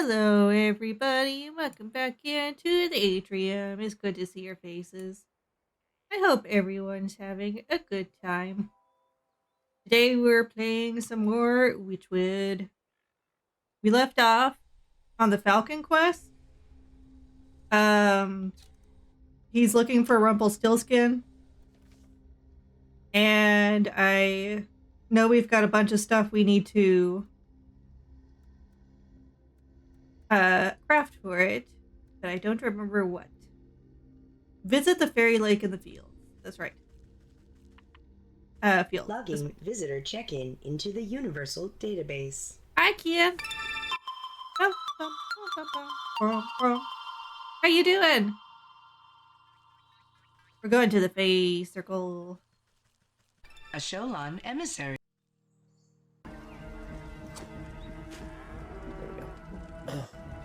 Hello, everybody. Welcome back into the atrium. It's good to see your faces. I hope everyone's having a good time. Today we're playing some more Wytchwood. We left off on the Falcon quest. Um, he's looking for Rumpelstiltskin, and I know we've got a bunch of stuff we need to craft for it, but I don't remember what. Visit the fairy lake in the fields. That's right. Field. Logging visitor check-in into the Universal Database. Hi, Kian. How you doing? We're going to the Fae Circle. A Sholon emissary.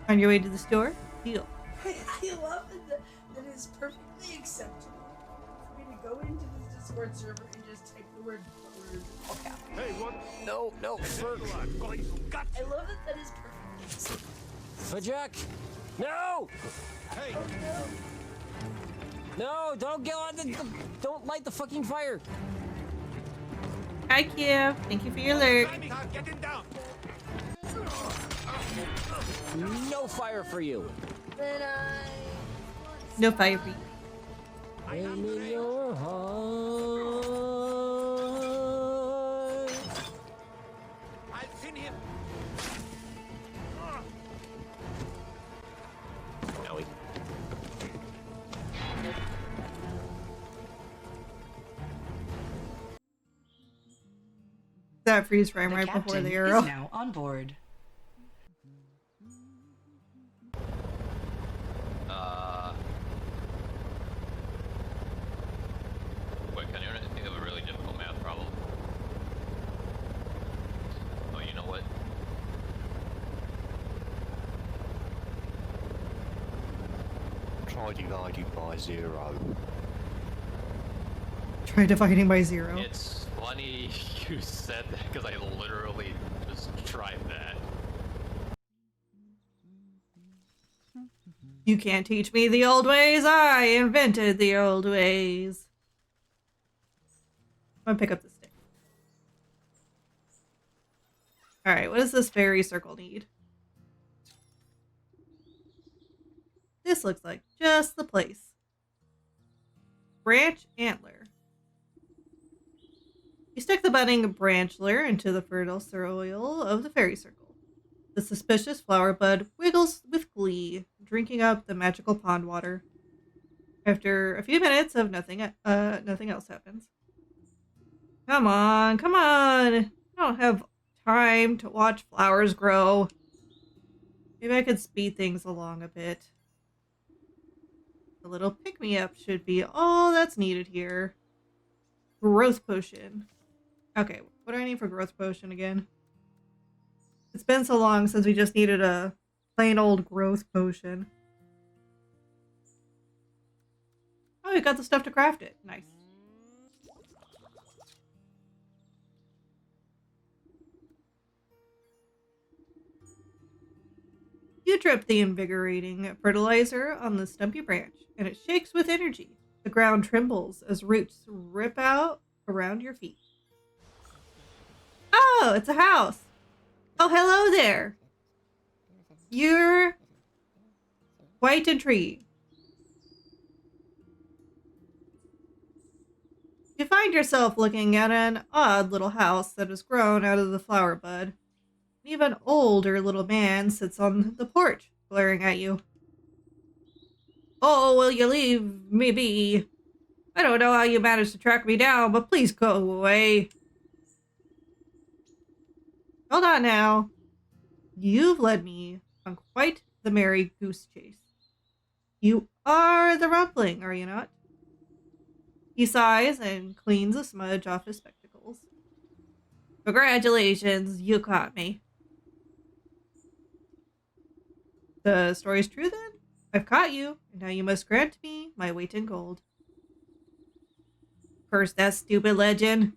On your way to the store? Deal. I love that it's perfectly acceptable for me to go into the Discord server and just type the word okay. Hey, what? No, Fergal. I love that is perfectly acceptable. Jack! No! Hey! Oh, No, don't go on the don't light the fucking fire! Hi, Kim. Thank you for your alert. Get him down! No fire for you! no. Then No fire for you. I'm in your heart. I'll pin him! Ellie. That freeze frame The right before captain the is arrow. now on board. Wait, can you think of a really difficult math problem? Oh, you know what? Try dividing by 0. Try dividing by 0. It's funny you said that because I literally just tried that. You can't teach me the old ways. I invented the old ways. I'm gonna pick up the stick. Alright, what does this fairy circle need? This looks like just the place. Branch antler. You stick the budding branchler into the fertile soil of the fairy circle. The suspicious flower bud wiggles with glee, drinking up the magical pond water. After a few minutes of nothing else happens. Come on. I don't have time to watch flowers grow. Maybe I could speed things along a bit. A little pick-me-up should be all that's needed here. Growth potion. Okay, what do I need for growth potion again? It's been so long since we just needed a plain old growth potion. Oh, we got the stuff to craft it. Nice. You drip the invigorating fertilizer on the stumpy branch, and it shakes with energy. The ground trembles as roots rip out around your feet. Oh, it's a house. Oh, hello there. You're quite intrigued. You find yourself looking at an odd little house that has grown out of the flower bud. An even older little man sits on the porch, glaring at you. Oh, will you leave me be? I don't know how you managed to track me down, but please go away. Hold on now. You've led me on quite the merry goose chase. You are the Rumpling, are you not? He sighs and cleans a smudge off his spectacles. Congratulations, you caught me. The story's true then? I've caught you, and now you must grant me my weight in gold. Curse that stupid legend.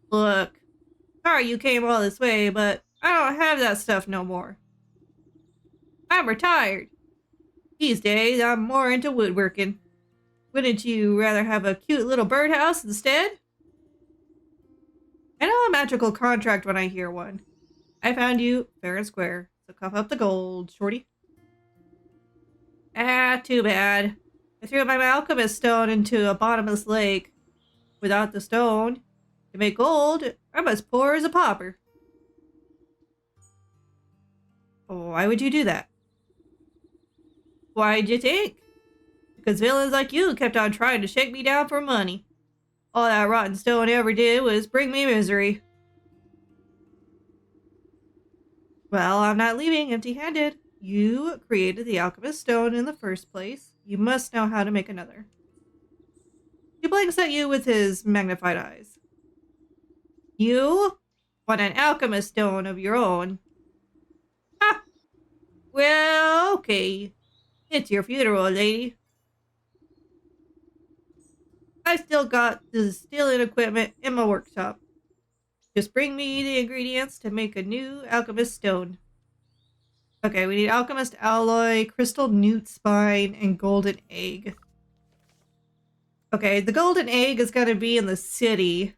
Look, sorry you came all this way, but I don't have that stuff no more. I'm retired. These days, I'm more into woodworking. Wouldn't you rather have a cute little birdhouse instead? I know a magical contract when I hear one. I found you fair and square, so cough up the gold, shorty. Ah, too bad. I threw my alchemist stone into a bottomless lake. Without the stone, to make gold, I'm as poor as a pauper. Why would you do that? Why'd you think? Because villains like you kept on trying to shake me down for money. All that rotten stone ever did was bring me misery. Well, I'm not leaving empty-handed. You created the alchemist stone in the first place. You must know how to make another. He blinks at you with his magnified eyes. You want an alchemist stone of your own? Ha! Well, okay. It's your funeral, lady. I still got the distilling equipment in my workshop. Just bring me the ingredients to make a new alchemist stone. Okay, we need alchemist alloy, crystal newt spine, and golden egg. Okay, the golden egg is gonna be in the city.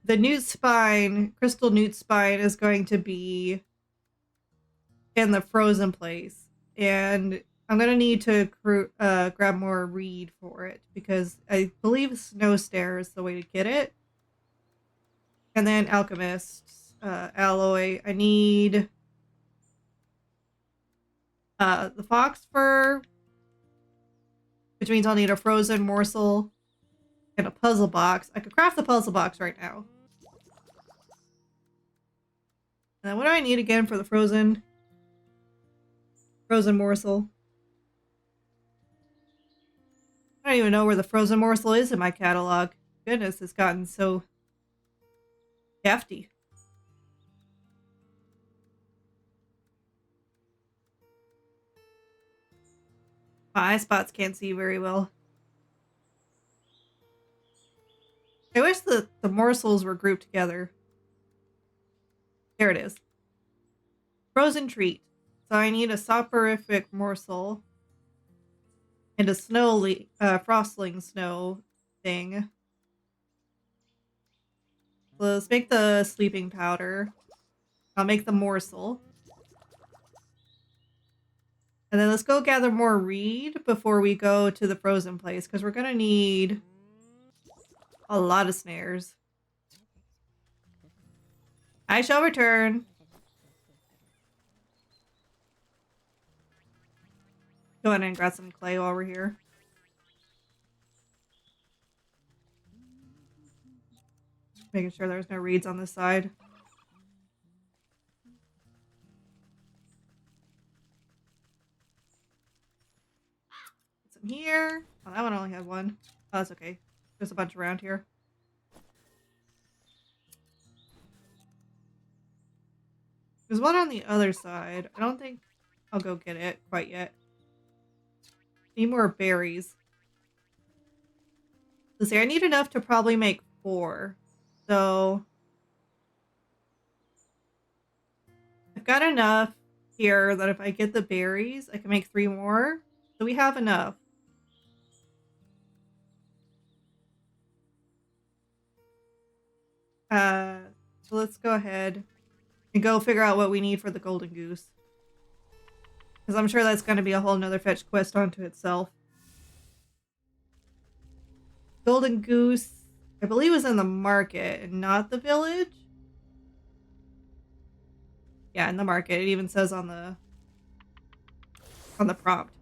The newt spine, crystal newt spine, is going to be in the frozen place. And I'm gonna need to grab more reed for it because I believe snow stare is the way to get it. And then alchemist alloy. I need the fox fur, which means I'll need a frozen morsel and a puzzle box. I could craft the puzzle box right now. And then what do I need again for the frozen morsel? I don't even know where the frozen morsel is in my catalog. Goodness, it's gotten so hefty. My eye spots can't see very well. I wish the morsels were grouped together. There it is. Frozen treat. So I need a soporific morsel and a frostling snow thing. Let's make the sleeping powder. I'll make the morsel. And then let's go gather more reed before we go to the frozen place, because we're gonna need a lot of snares. I shall return. Go ahead and grab some clay while we're here. Making sure there's no reeds on this side. Put some here. Oh, that one only had one. Oh, that's okay. There's a bunch around here. There's one on the other side. I don't think I'll go get it quite yet. Need more berries. Let's see, I need enough to probably make 4. So I've got enough here that if I get the berries, I can make 3 more. So we have enough. So let's go ahead and go figure out what we need for the golden goose. Because I'm sure that's going to be a whole nother fetch quest onto itself. Golden goose, I believe, was in the market and not the village. Yeah, in the market. It even says on the prompt.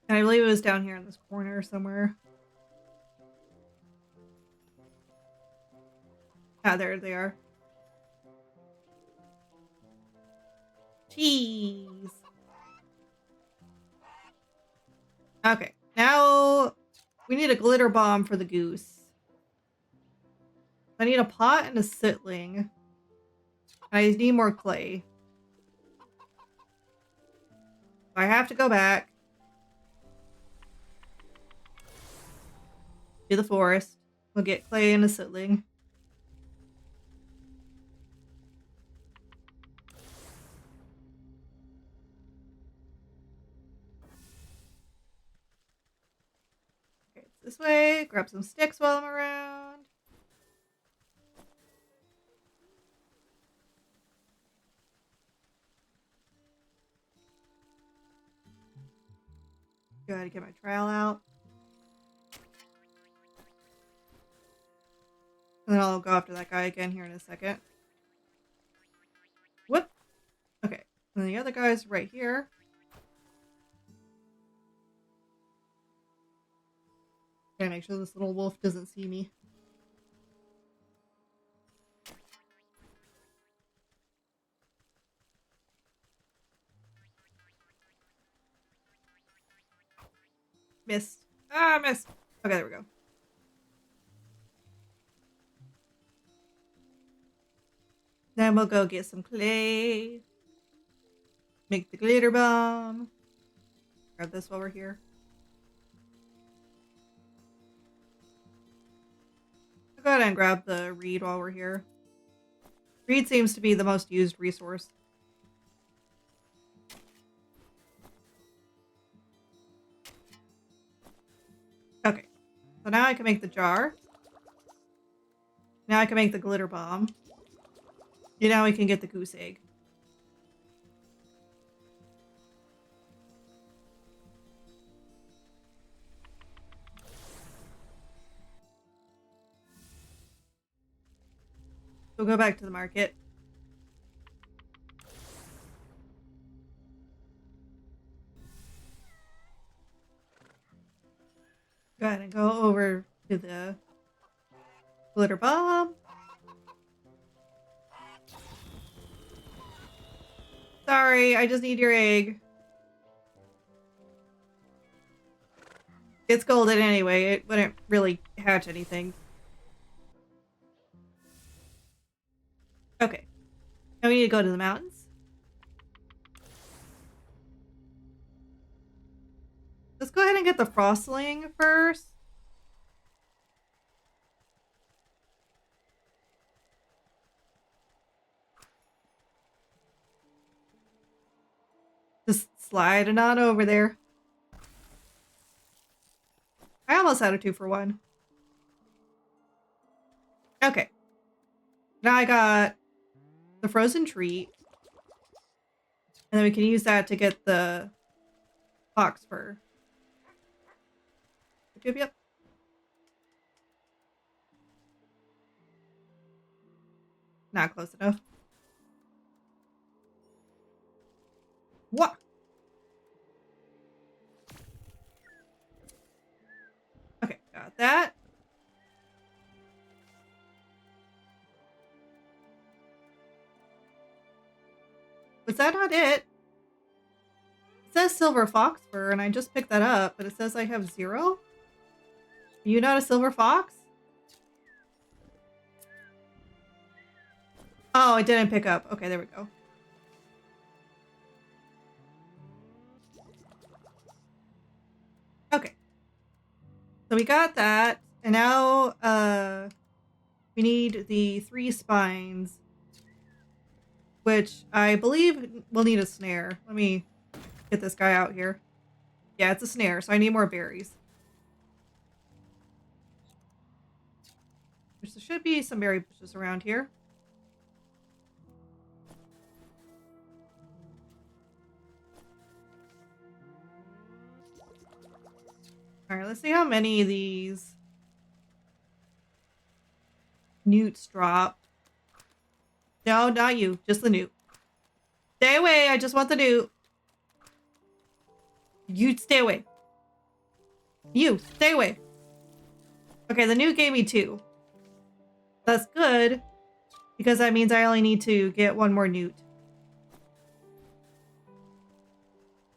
And I believe it was down here in this corner somewhere. Ah, there they are. Jeez. Okay, now we need a glitter bomb for the goose. I need a pot and a sitling. I need more clay. I have to go back to the forest. We'll get clay and a sitling. This way. Grab some sticks while I'm around. Gotta get my trowel out. And then I'll go after that guy again here in a second. Whoop. Okay. And the other guy's right here. Gotta make sure this little wolf doesn't see me. Missed. Ah, missed. Okay, there we go. Then we'll go get some clay. Make the glitter bomb. Grab this while we're here. I'll go ahead and grab the reed while we're here. Reed seems to be the most used resource. Okay. So now I can make the jar. Now I can make the glitter bomb. And now we can get the goose egg. We'll go back to the market. Go ahead and go over to the glitter bomb. Sorry, I just need your egg. It's golden anyway. It wouldn't really hatch anything. Okay. Now we need to go to the mountains. Let's go ahead and get the frostling first. Just sliding on over there. I almost had a 2-for-1. Okay. Now I got the frozen treat. And then we can use that to get the fox fur. Yep. Not close enough. What? Okay, got that. Was that not it? It says silver fox fur, and I just picked that up, but it says I have 0? Are you not a silver fox? Oh, I didn't pick up. Okay, there we go. Okay. So we got that, and now we need the 3 spines, which I believe will need a snare. Let me get this guy out here. Yeah, it's a snare, so I need more berries. There should be some berry bushes around here. Alright, let's see how many of these newts drop. No, not you. Just the newt. Stay away. I just want the newt. You stay away. You, stay away. Okay, the newt gave me 2. That's good, because that means I only need to get 1 more newt.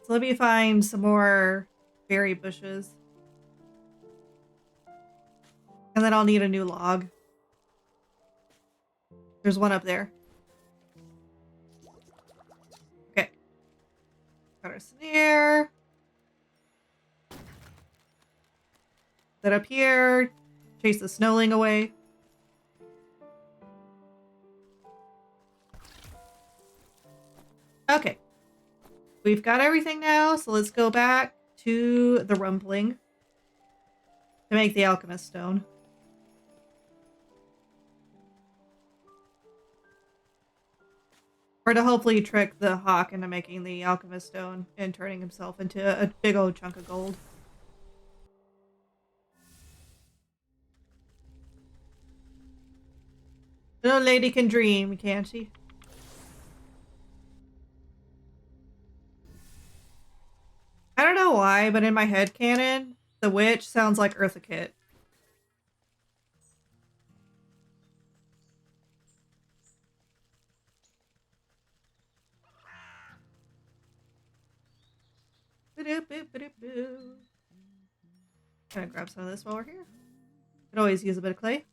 So let me find some more berry bushes. And then I'll need a new log. There's one up there. Okay. Got our snare. Set up here. Chase the snowling away. Okay. We've got everything now, so let's go back to the rumbling. to make the alchemist stone. Or to hopefully trick the hawk into making the alchemist stone and turning himself into a big old chunk of gold. Little lady can dream, can't she? I don't know why, but in my headcanon, the witch sounds like Eartha Kitt. Gonna grab some of this while we're here. Could always use a bit of clay.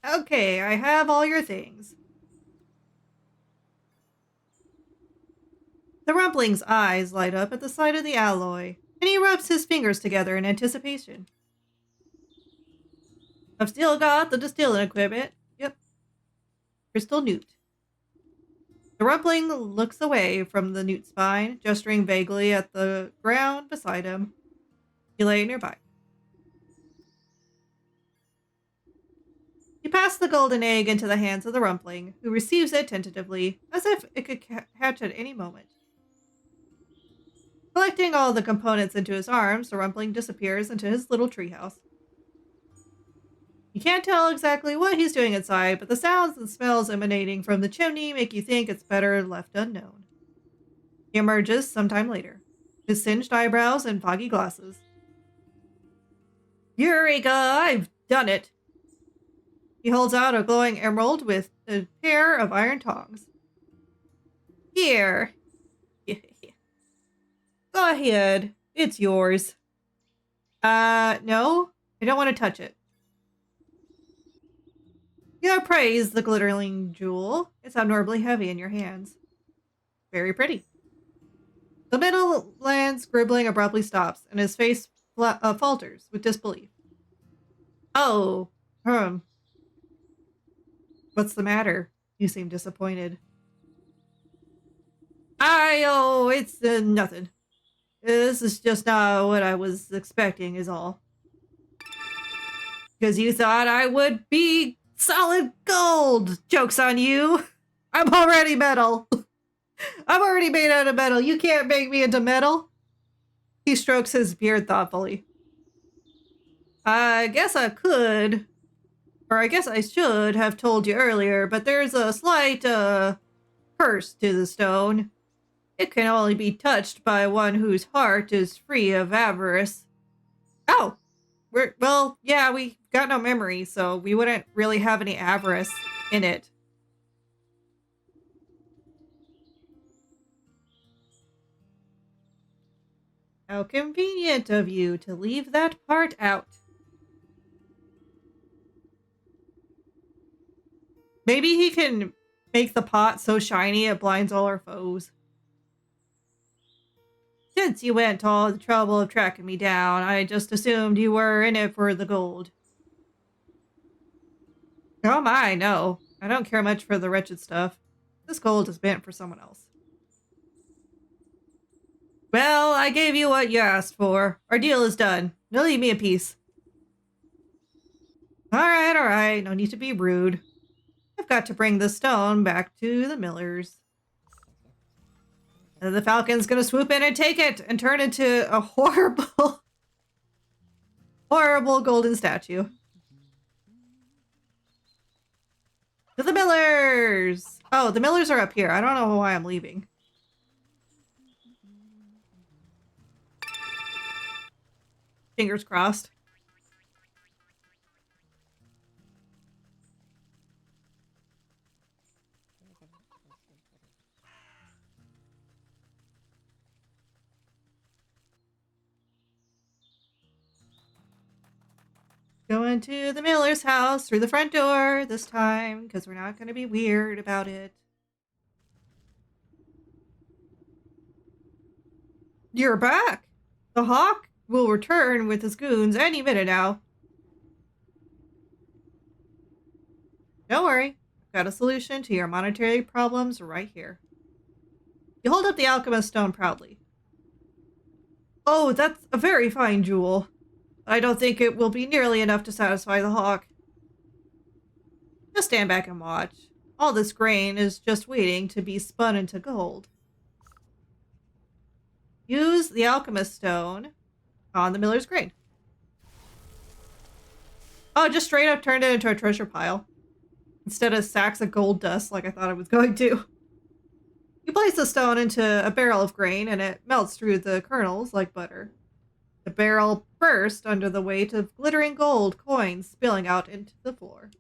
Okay, I have all your things. The Rumpling's eyes light up at the sight of the alloy, and he rubs his fingers together in anticipation. I've still got the distilling equipment. Yep. Crystal Newt. The Rumpling looks away from the newt spine, gesturing vaguely at the ground beside him. He lay nearby. You pass the golden egg into the hands of the Rumpling, who receives it tentatively, as if it could hatch at any moment. Collecting all the components into his arms, the Rumpling disappears into his little treehouse. You can't tell exactly what he's doing inside, but the sounds and smells emanating from the chimney make you think it's better left unknown. He emerges sometime later, his singed eyebrows and foggy glasses. Eureka! I've done it! He holds out a glowing emerald with a pair of iron tongs. Here. Go ahead. It's yours. No. I don't want to touch it. You appraise the glittering jewel. It's abnormally heavy in your hands. Very pretty. The middleland scribbling abruptly stops, and his face falters with disbelief. Oh, what's the matter? You seem disappointed. It's nothing. This is just not what I was expecting is all. Because you thought I would be solid gold. Joke's on you. I'm already metal. I'm already made out of metal. You can't make me into metal. He strokes his beard thoughtfully. I guess I could. Or I guess I should have told you earlier, but there's a slight, curse to the stone. It can only be touched by one whose heart is free of avarice. Oh! Yeah, we got no memory, so we wouldn't really have any avarice in it. How convenient of you to leave that part out. Maybe he can make the pot so shiny it blinds all our foes. Since you went to all the trouble of tracking me down, I just assumed you were in it for the gold. Oh my, no. I don't care much for the wretched stuff. This gold is meant for someone else. Well, I gave you what you asked for. Our deal is done. Now leave me in peace. Alright. No need to be rude. I've got to bring the stone back to the millers. And the falcon's gonna swoop in and take it and turn into a horrible, horrible golden statue. To the millers! Oh, the millers are up here. I don't know why I'm leaving. Fingers crossed. Going to the Miller's house through the front door this time, because we're not going to be weird about it. You're back! The hawk will return with his goons any minute now. Don't worry, I've got a solution to your monetary problems right here. You hold up the alchemist stone proudly. Oh, that's a very fine jewel. I don't think it will be nearly enough to satisfy the hawk. Just stand back and watch. All this grain is just waiting to be spun into gold. Use the alchemist stone on the miller's grain. Oh, just straight up turned it into a treasure pile. Instead of sacks of gold dust like I thought it was going to. You place the stone into a barrel of grain and it melts through the kernels like butter. The barrel burst under the weight of glittering gold coins spilling out into the floor.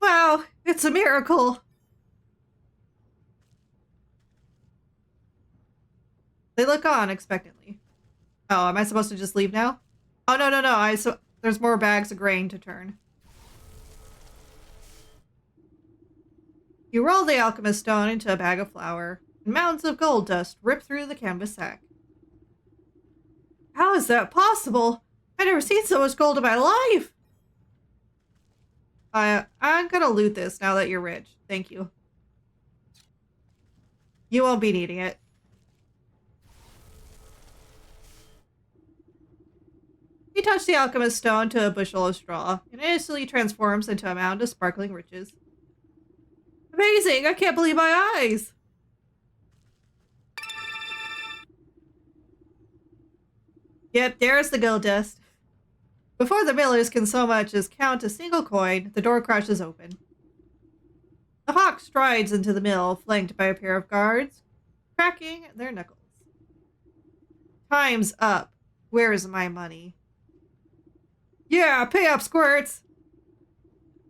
Wow, it's a miracle! They look on expectantly. Oh, am I supposed to just leave now? Oh, no. There's more bags of grain to turn. You roll the alchemist stone into a bag of flour, and mounds of gold dust rip through the canvas sack. How is that possible? I've never seen so much gold in my life! I'm gonna loot this now that you're rich. Thank you. You won't be needing it. You touch the alchemist stone to a bushel of straw, and it instantly transforms into a mound of sparkling riches. Amazing! I can't believe my eyes! Yep, there's the gold dust. Before the millers can so much as count a single coin, the door crashes open. The hawk strides into the mill, flanked by a pair of guards, cracking their knuckles. Time's up. Where's my money? Yeah, pay up, squirts!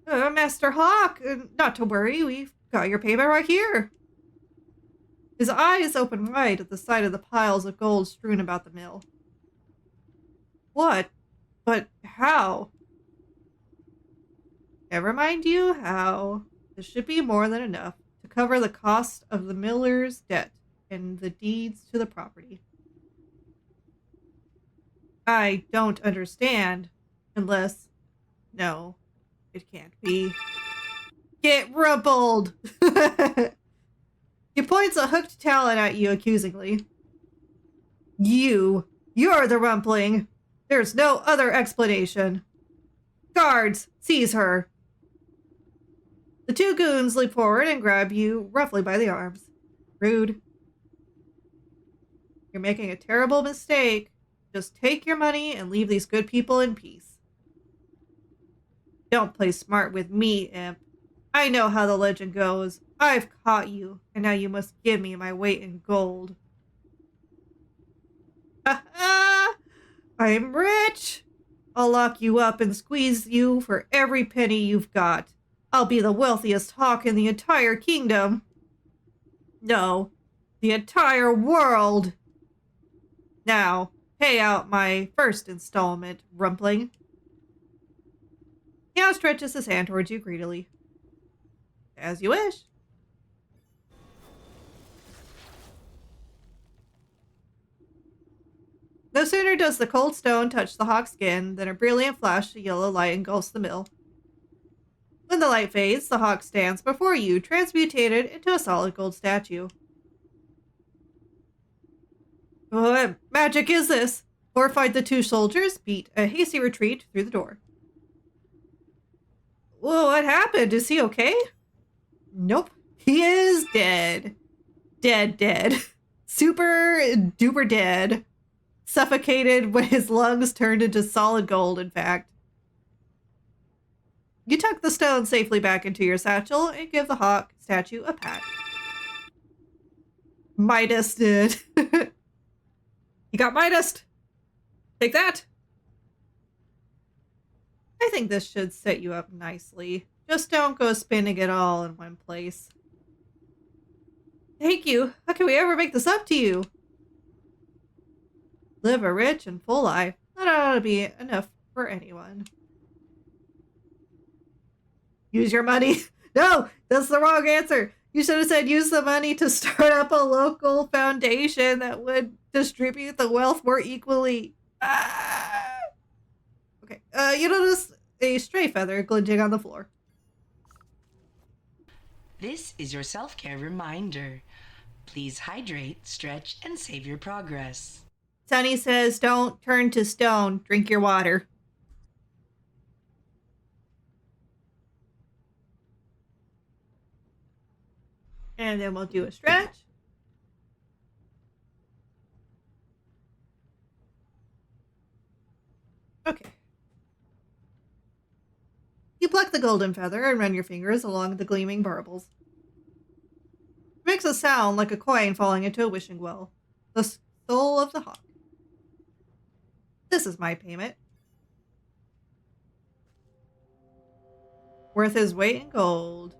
Master Hawk, not to worry, we've got your payment right here. His eyes open wide at the sight of the piles of gold strewn about the mill. What? But how? Never mind you how. This should be more than enough to cover the cost of the miller's debt and the deeds to the property. I don't understand. Unless... No, it can't be. Get rumpled! He points a hooked talon at you accusingly. You're the rumpling. There's no other explanation. Guards, seize her. The two goons leap forward and grab you roughly by the arms. Rude. You're making a terrible mistake. Just take your money and leave these good people in peace. Don't play smart with me, imp. I know how the legend goes. I've caught you, and now you must give me my weight in gold. I'm rich! I'll lock you up and squeeze you for every penny you've got. I'll be the wealthiest hawk in the entire kingdom. No, the entire world! Now, pay out my first installment, rumpling. He outstretches his hand towards you greedily. As you wish. No sooner does the cold stone touch the hawk's skin than a brilliant flash of yellow light engulfs the mill. When the light fades, the hawk stands before you, transmutated into a solid gold statue. What magic is this? Horrified, the two soldiers beat a hasty retreat through the door. Whoa, what happened? Is he okay? Nope. He is dead. Dead. Super duper dead. Suffocated when his lungs turned into solid gold, in fact. You tuck the stone safely back into your satchel and give the hawk statue a pat. Midas did. You got Midas. Take that. I think this should set you up nicely. Just don't go spending it all in one place. Thank you. How can we ever make this up to you? Live a rich and full life. That ought to be enough for anyone. Use your money. No, that's the wrong answer. You should have said use the money to start up a local foundation that would distribute the wealth more equally. Okay, you notice a stray feather glinting on the floor. This is your self-care reminder. Please hydrate, stretch, and save your progress. Sunny says, don't turn to stone. Drink your water. And then we'll do a stretch. Okay. You pluck the golden feather and run your fingers along the gleaming barbels. It makes a sound like a coin falling into a wishing well. The soul of the hawk. This is my payment. Worth his weight in gold.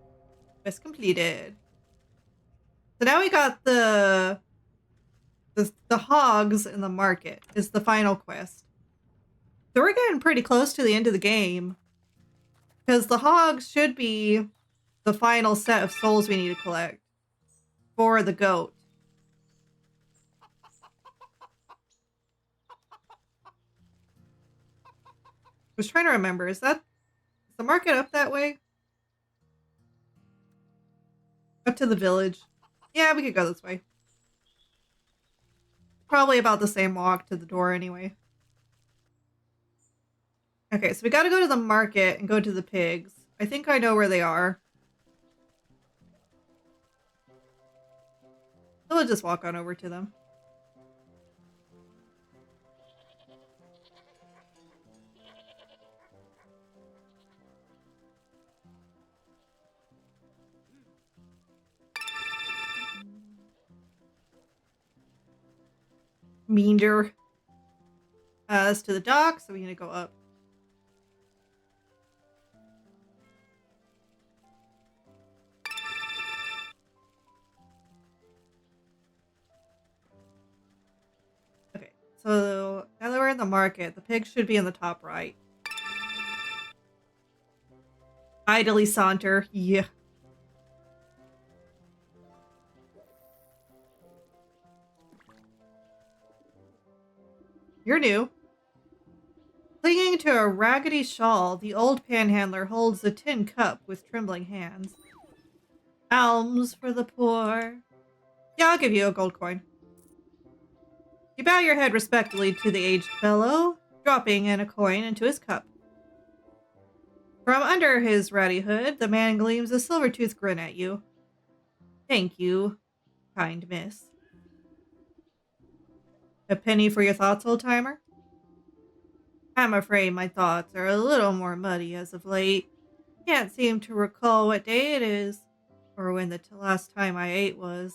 Quest completed. So now we got the hogs in the market is the final quest. So we're getting pretty close to the end of the game. Because the hogs should be the final set of souls we need to collect for the goat. I was trying to remember, is the market up that way? Up to the village? Yeah, we could go this way. Probably about the same walk to the door anyway. Okay, so we gotta go to the market and go to the pigs. I think I know where they are. So we'll just walk on over to them. Meander. That's to the dock, so we need to go up. Okay, so now that we're in the market, the pigs should be in the top right. Idly saunter. Yeah. You're new. Clinging to a raggedy shawl, the old panhandler holds a tin cup with trembling hands. Alms for the poor. Yeah, I'll give you a gold coin. You bow your head respectfully to the aged fellow, dropping in a coin into his cup. From under his ratty hood, the man gleams a silver-toothed grin at you. Thank you, kind miss. A penny for your thoughts, old-timer? I'm afraid my thoughts are a little more muddy as of late. Can't seem to recall what day it is, or when the last time I ate was.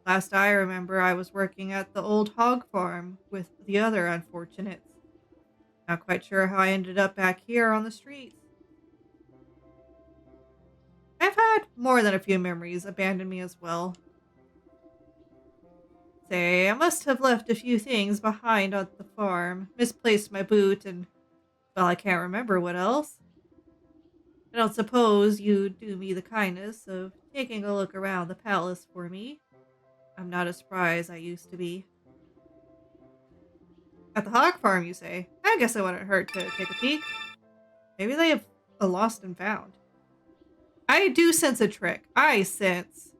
Last I remember, I was working at the old hog farm with the other unfortunates. Not quite sure how I ended up back here on the streets. I've had more than a few memories abandon me as well. Say, I must have left a few things behind at the farm. Misplaced my boot and, well, I can't remember what else. I don't suppose you'd do me the kindness of taking a look around the palace for me. I'm not as spry as I used to be. At the hog farm, you say? I guess it wouldn't hurt to take a peek. Maybe they have a lost and found. I do sense a trick. I sense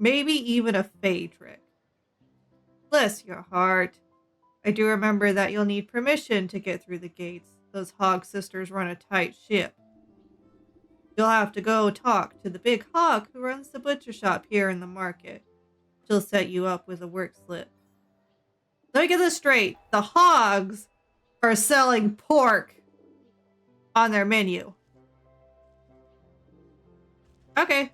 maybe even a fey trick. Bless your heart. I do remember that you'll need permission to get through the gates. Those hog sisters run a tight ship. You'll have to go talk to the big hog who runs the butcher shop here in the market. She'll set you up with a work slip. Let me get this straight. The hogs are selling pork on their menu. Okay.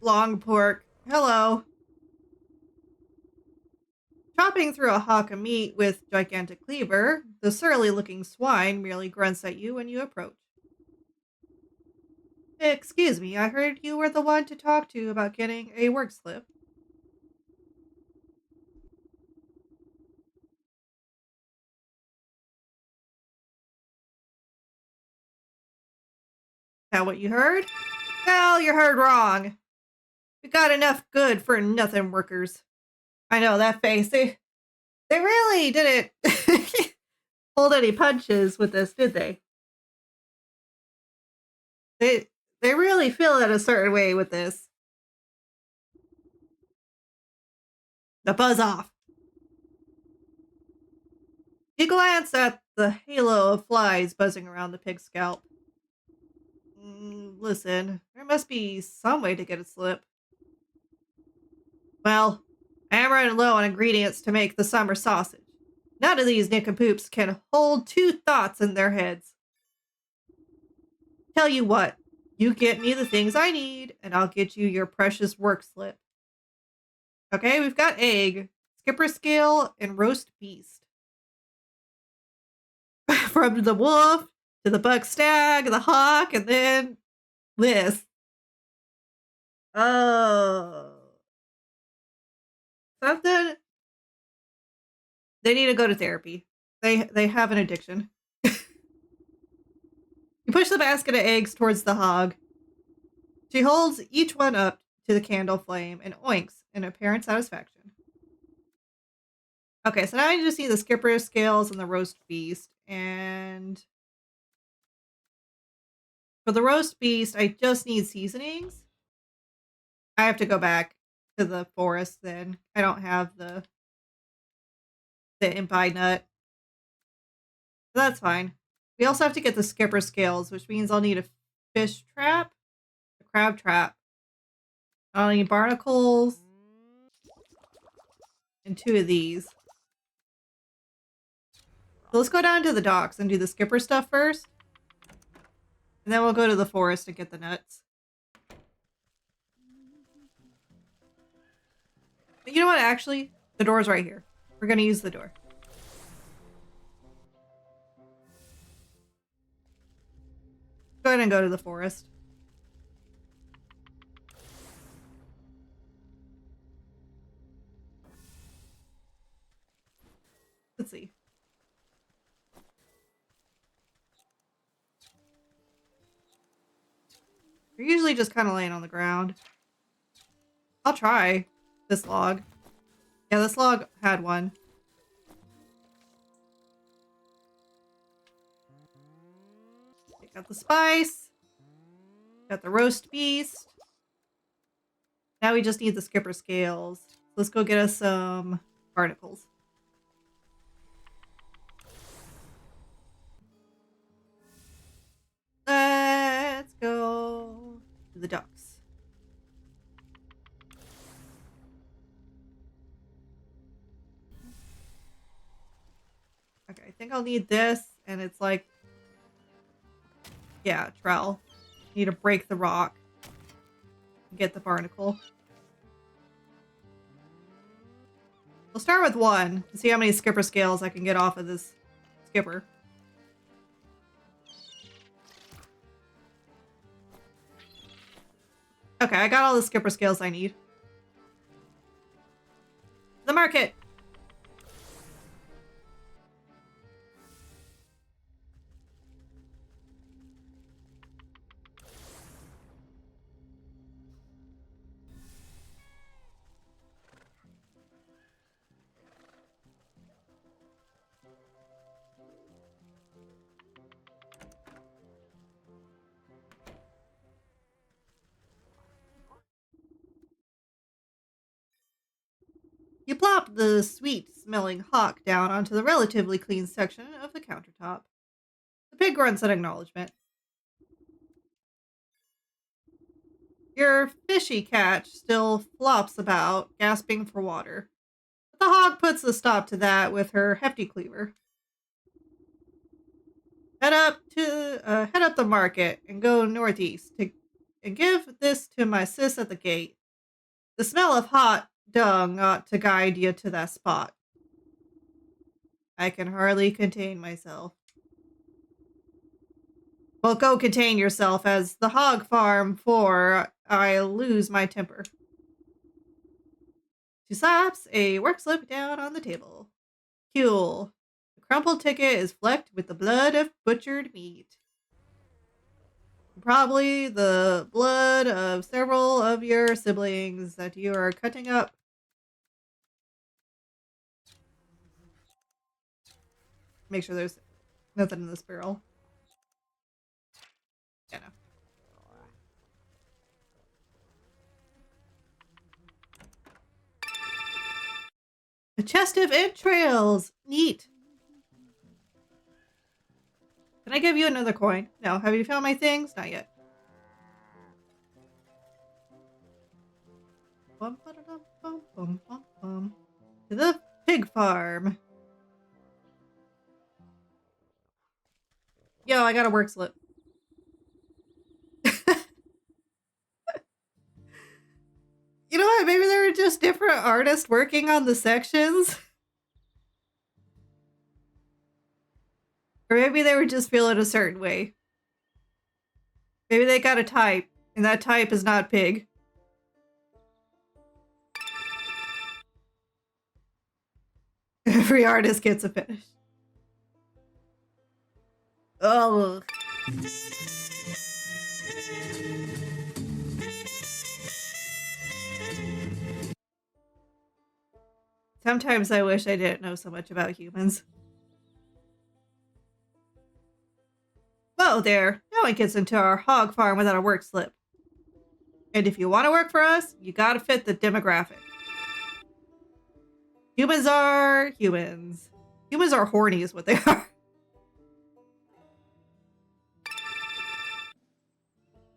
Long pork. Hello. Chopping through a hock of meat with gigantic cleaver, the surly-looking swine merely grunts at you when you approach. Excuse me, I heard you were the one to talk to about getting a work slip. Is that what you heard? Well, you heard wrong. We got enough good for nothing workers. I know that face. They really didn't pulled any punches with this, did they? They really feel it a certain way with this. The buzz off. You glance at the halo of flies buzzing around the pig's scalp. Listen, there must be some way to get a slip. Well, I am running low on ingredients to make the summer sausage. None of these nincompoops can hold two thoughts in their heads. Tell you what, you get me the things I need, and I'll get you your precious work slip. Okay, we've got egg, skipper scale, and roast beast. From the wolf to the buck stag, the hawk, and then this. Oh. Something. They need to go to therapy. They have an addiction. You push the basket of eggs towards the hog. She holds each one up to the candle flame and oinks in apparent satisfaction. Okay, so now I just need the skipper scales and the roast beast. And for the roast beast, I just need seasonings. I have to go back to the forest then. I don't have the impi nut. So that's fine. We also have to get the skipper scales, which means I'll need a fish trap, a crab trap. I'll need barnacles, and 2 of these. So let's go down to the docks and do the skipper stuff first. And then we'll go to the forest and get the nuts. But you know what, actually? The door's right here. We're going to use the door. Go ahead and go to the forest. Let's see. They're usually just kind of laying on the ground. I'll try this log. Yeah, this log had one. Got the spice. Got the roast beast. Now we just need the skipper scales. Let's go get us some barnacles. Let's go to the docks. Okay, I think I'll need this, and it's like, yeah, trowel. Need to break the rock. Get the barnacle. We'll start with 1 to see how many skipper scales I can get off of this skipper. Okay, I got all the skipper scales I need. The market! You plop the sweet-smelling hawk down onto the relatively clean section of the countertop. The pig grunts in acknowledgement. Your fishy catch still flops about, gasping for water. But the hog puts a stop to that with her hefty cleaver. Head up the market and go northeast and give this to my sis at the gate. The smell of hot dung ought to guide you to that spot. I can hardly contain myself. Well, go contain yourself as the hog farm, for I lose my temper. She slaps a work slip down on the table. Cool. The crumpled ticket is flecked with the blood of butchered meat. Probably the blood of several of your siblings that you are cutting up. Make sure there's Nothing in this barrel. Yeah, no. A chest of entrails! Neat. Can I give you another coin? No. Have you found my things? Not yet. Bum, ba-da-dum, bum, bum, bum, bum. To the pig farm. Yo, I got a work slip. You know what? Maybe there were just different artists working on the sections. Or maybe they were just feeling a certain way. Maybe they got a type, and that type is not pig. Every artist gets a finish. Oh. Sometimes I wish I didn't know so much about humans. Whoa there, no one gets into our hog farm without a work slip. And if you want to work for us, you gotta fit the demographic. Humans are humans. Humans are horny is what they are.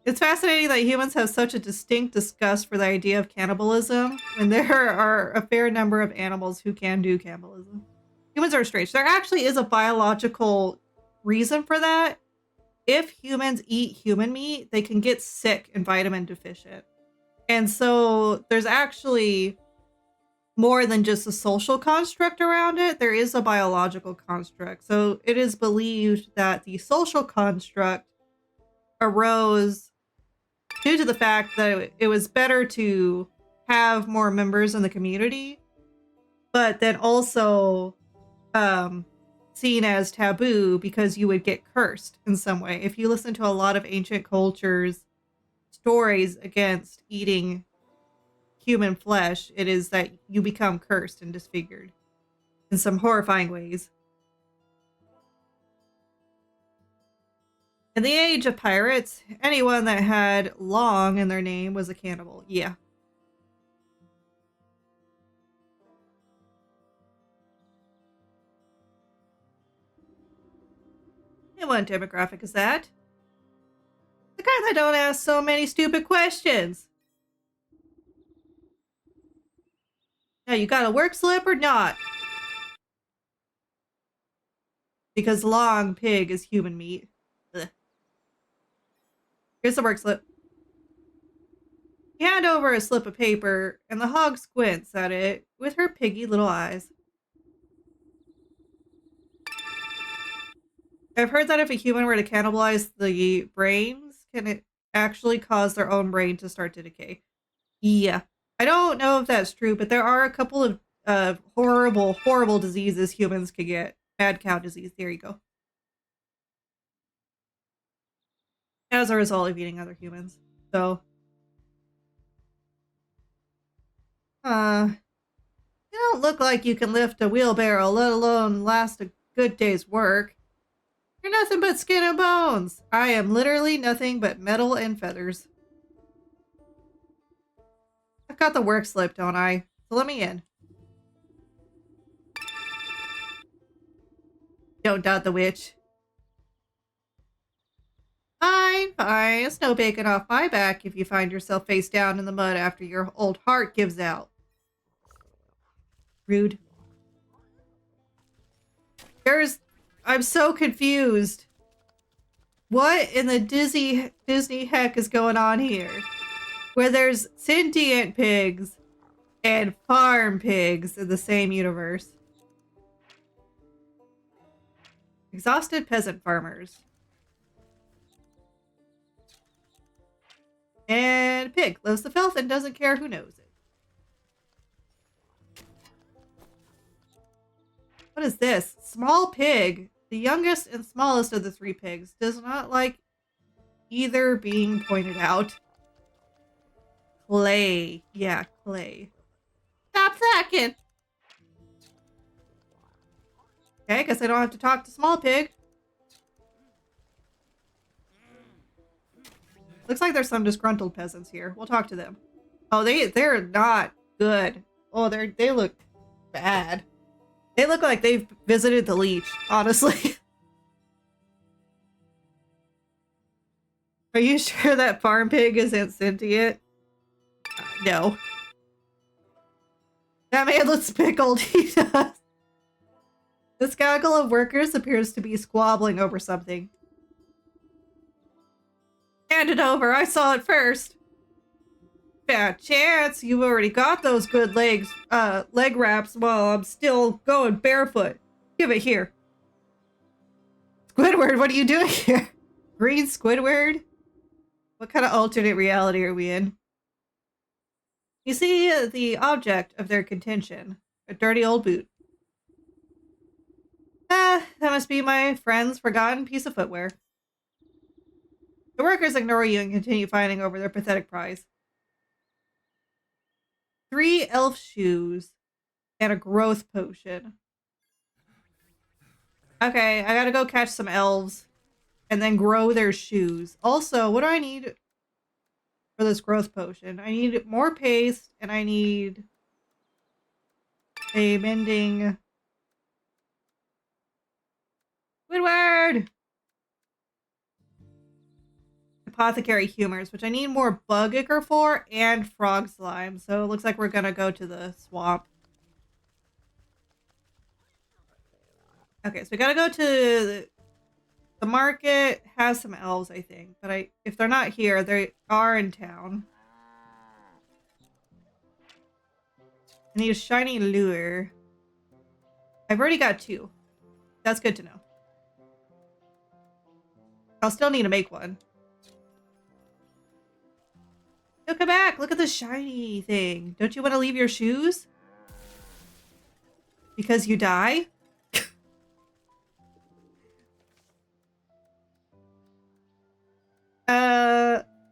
It's fascinating that humans have such a distinct disgust for the idea of cannibalism when there are a fair number of animals who can do cannibalism. Humans are strange. There actually is a biological reason for that. If humans eat human meat, they can get sick and vitamin deficient. And so there's actually more than just a social construct around it. There is a biological construct. So it is believed that the social construct arose due to the fact that it was better to have more members in the community, but then also seen as taboo because you would get cursed in some way. If you listen to a lot of ancient cultures' stories against eating human flesh, it is that you become cursed and disfigured in some horrifying ways. In the age of pirates, anyone that had long in their name was a cannibal. Yeah. And what demographic is that? The kind that don't ask so many stupid questions. Now, you got a work slip or not? Because long pig is human meat. Ugh. Here's the work slip. You hand over a slip of paper, and the hog squints at it with her piggy little eyes. I've heard that if a human were to cannibalize the brains, can it actually cause their own brain to start to decay? Yeah. I don't know if that's true, but there are a couple of horrible, horrible diseases humans could get. Mad cow disease. There you go. As a result of eating other humans. So. You don't look like you can lift a wheelbarrow, let alone last a good day's work. You're nothing but skin and bones. I am literally nothing but metal and feathers. I've got the work slip, don't I? So let me in. Don't doubt the witch. Fine, fine. It's no bacon off my back if you find yourself face down in the mud after your old heart gives out. Rude. I'm so confused. What in the Disney heck is going on here? Where there's sentient pigs and farm pigs in the same universe. Exhausted peasant farmers. And pig loves the filth and doesn't care who knows it. What is this? Small pig, the youngest and smallest of the three pigs, does not like either being pointed out. Clay. Yeah, clay. Stop thacking! Okay, guess I don't have to talk to small pig. Looks like there's some disgruntled peasants here. We'll talk to them. Oh, they're not good. Oh, they look bad. They look like they've visited the leech, honestly. Are you sure that farm pig isn't sentient? No. That man looks pickled. He does. This gaggle of workers appears to be squabbling over something. Hand it over. I saw it first. Bad chance. You've already got those good leg wraps while I'm still going barefoot. Give it here. Squidward, what are you doing here? Green Squidward? What kind of alternate reality are we in? You see the object of their contention. A dirty old boot. Ah, that must be my friend's forgotten piece of footwear. The workers ignore you and continue fighting over their pathetic prize. 3 elf shoes and a growth potion. Okay, I gotta go catch some elves and then grow their shoes. Also, what do I need for this growth potion? I need more paste and I need a mending Squidward! Apothecary humors, which I need more bug ichor for, and frog slime. So it looks like we're gonna go to the swamp. Okay, so we gotta go to the market. Has some elves, I think, but if they're not here, they are in town. I need a shiny lure. I've already got 2. That's good to know. I'll still need to make one. No, come back! Look at the shiny thing. Don't you want to leave your shoes? Because you die?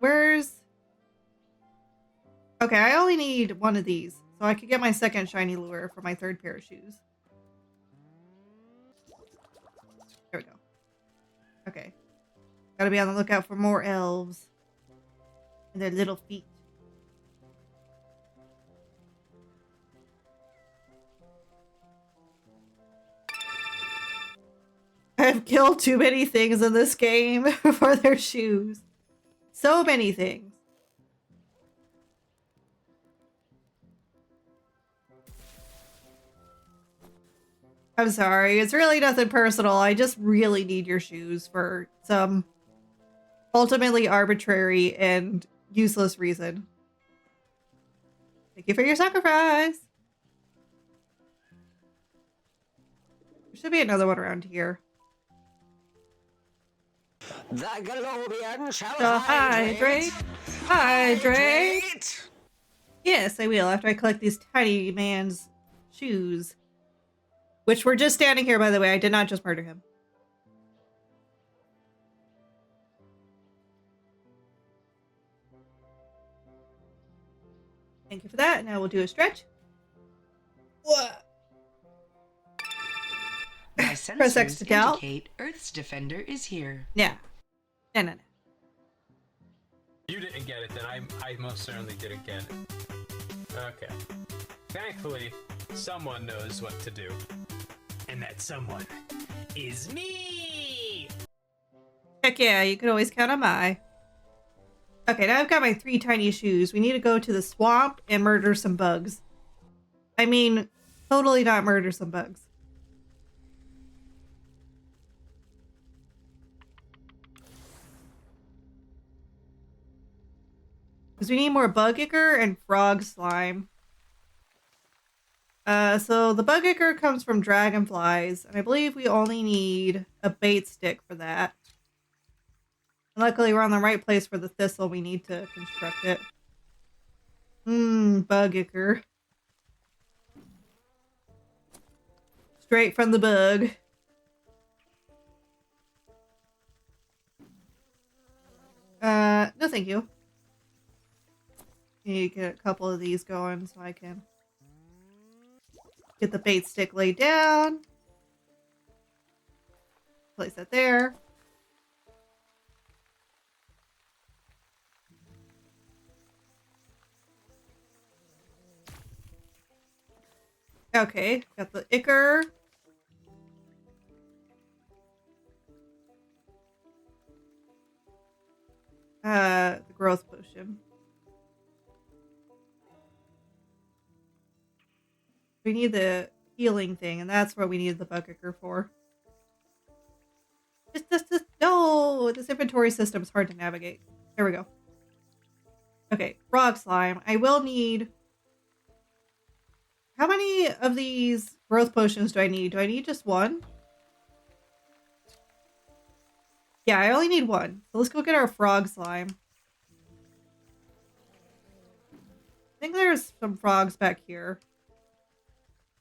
Where's... Okay, I only need one of these. So I could get my second shiny lure for my 3rd pair of shoes. There we go. Okay. Gotta be on the lookout for more elves. And their little feet. I've killed too many things in this game for their shoes. So many things. I'm sorry. It's really nothing personal. I just really need your shoes for some ultimately arbitrary and useless reason. Thank you for your sacrifice. There should be another one around here. The Galobian shall So hydrate. Hydrate. Yes, I will after I collect these tiny man's shoes. Which were just standing here, by the way. I did not just murder him. Thank you for that. Now we'll do a stretch. What? My Press X to sensors doubt. indicate Earth's defender is here. Yeah. No. You didn't get it, then I most certainly didn't get it. Okay. Thankfully, someone knows what to do. And that someone is me! Heck yeah, you could always count on my. Okay, now I've got my 3 tiny shoes. We need to go to the swamp and murder some bugs. I mean, totally not murder some bugs. Because we need more bug ichor and frog slime. So the bug ichor comes from dragonflies, and I believe we only need a bait stick for that. And luckily we're on the right place for the thistle we need to construct it. Bug ichor. Straight from the bug. No thank you. Need to get a couple of these going so I can get the bait stick laid down. Place that there. Okay, got the ichor. The growth potion. We need the healing thing, and that's what we need the bug ichor for. No! This inventory system is hard to navigate. There we go. Okay, frog slime. I will need... How many of these growth potions do I need? Do I need just one? Yeah, I only need one. So let's go get our frog slime. I think there's some frogs back here.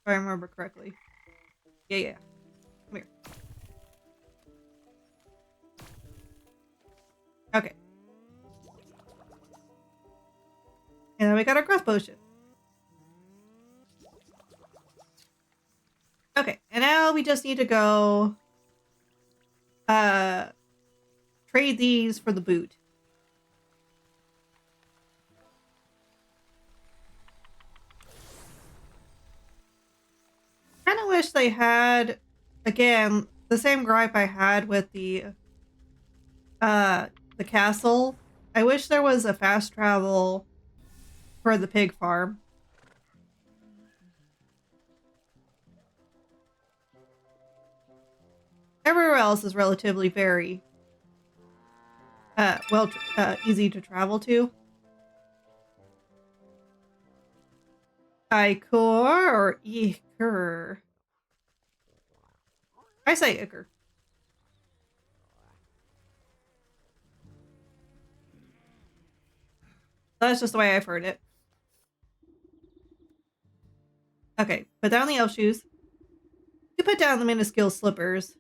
If I remember correctly. Yeah. Come here. Okay. And then we got our growth potion. Okay, and now we just need to go trade these for the boot. Kinda wish they had, again, the same gripe I had with the castle. I wish there was a fast travel for the pig farm. Everywhere else is relatively very easy to travel to. Ichor or Ichor? I say Ichor. That's just the way I've heard it. Okay, put down the elf shoes. You put down the minuscule slippers.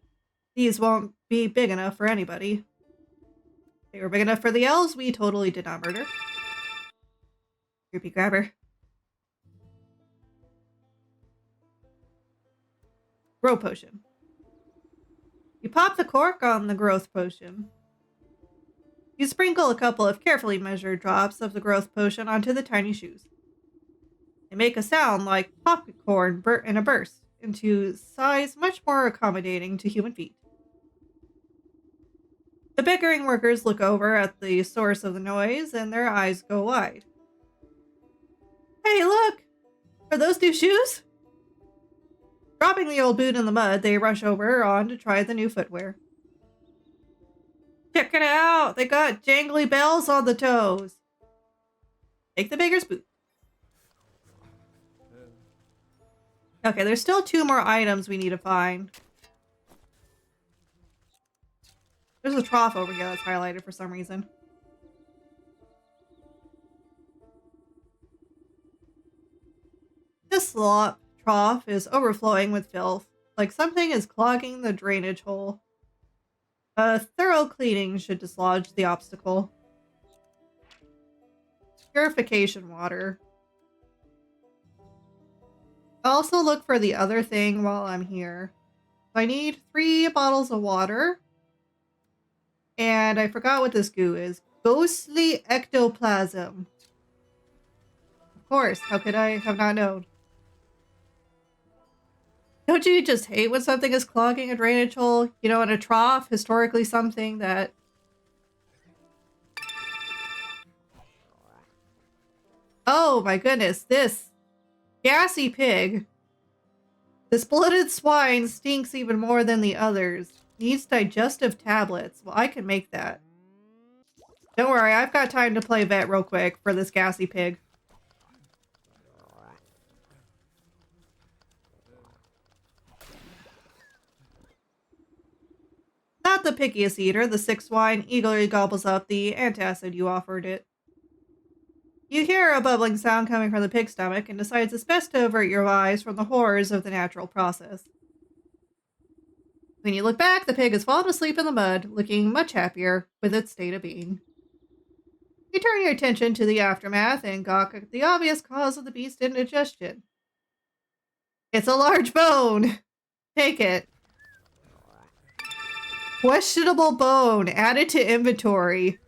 These won't be big enough for anybody. They were big enough for the elves we totally did not murder. Creepy grabber. Grow potion. You pop the cork on the growth potion. You sprinkle a couple of carefully measured drops of the growth potion onto the tiny shoes. They make a sound like popcorn in a burst, into size much more accommodating to human feet. The bickering workers look over at the source of the noise, and their eyes go wide. Hey, look! Are those new shoes? Dropping the old boot in the mud, they rush over on to try the new footwear. Check it out! They got jangly bells on the toes! Take the beggar's boot. Okay, there's still 2 more items we need to find. There's a trough over here that's highlighted for some reason. This trough is overflowing with filth, like something is clogging the drainage hole. A thorough cleaning should dislodge the obstacle. Purification water. I'll also look for the other thing while I'm here. I need 3 bottles of water. And I forgot what this goo is. Ghostly ectoplasm. Of course, how could I have not known? Don't you just hate when something is clogging a drainage hole? You know, in a trough, historically something that... Oh my goodness, this gassy pig. This bloated swine stinks even more than the others. Needs digestive tablets. Well, I can make that. Don't worry, I've got time to play vet real quick for this gassy pig. Not the pickiest eater, the sick swine eagerly gobbles up the antacid you offered it. You hear a bubbling sound coming from the pig's stomach and decides it's best to avert your eyes from the horrors of the natural process. When you look back, the pig has fallen asleep in the mud, looking much happier with its state of being. You turn your attention to the aftermath and gawk at the obvious cause of the beast's indigestion. It's a large bone! Take it. Questionable bone added to inventory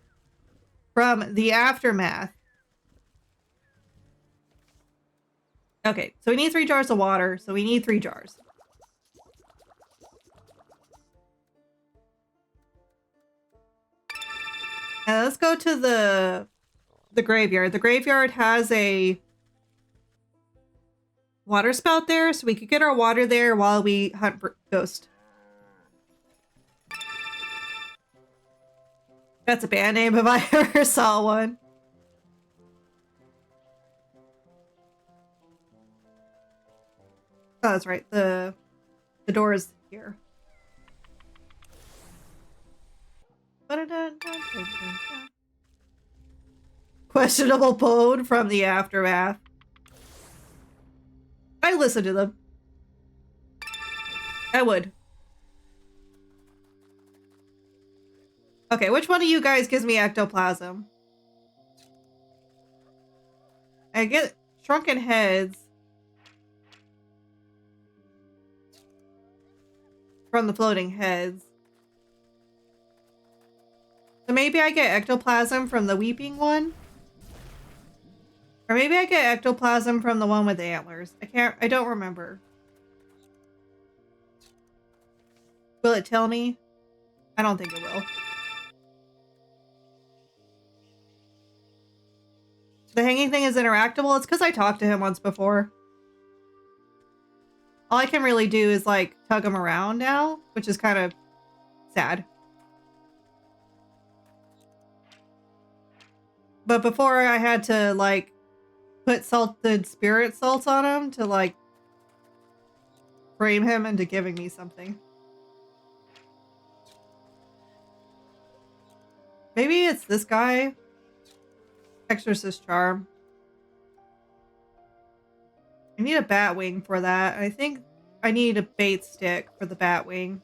from the aftermath. Okay, so we need 3 jars of water, so we need 3 jars. And let's go to the graveyard. The graveyard has a water spout there, so we could get our water there while we hunt for ghost. That's a band name if I ever saw one. Oh, that's right. The door is here. Questionable bone from the aftermath. I listen to them. I would. Okay, which one of you guys gives me ectoplasm? I get shrunken heads from the floating heads. So maybe I get ectoplasm from the weeping one? Or maybe I get ectoplasm from the one with the antlers. I don't remember. Will it tell me? I don't think it will. The hanging thing is interactable. It's because I talked to him once before. All I can really do is like tug him around now, which is kind of sad. But before I had to like put salted spirit salts on him to like frame him into giving me something. Maybe it's this guy. Exorcist charm. I need a bat wing for that. I think I need a bait stick for the bat wing.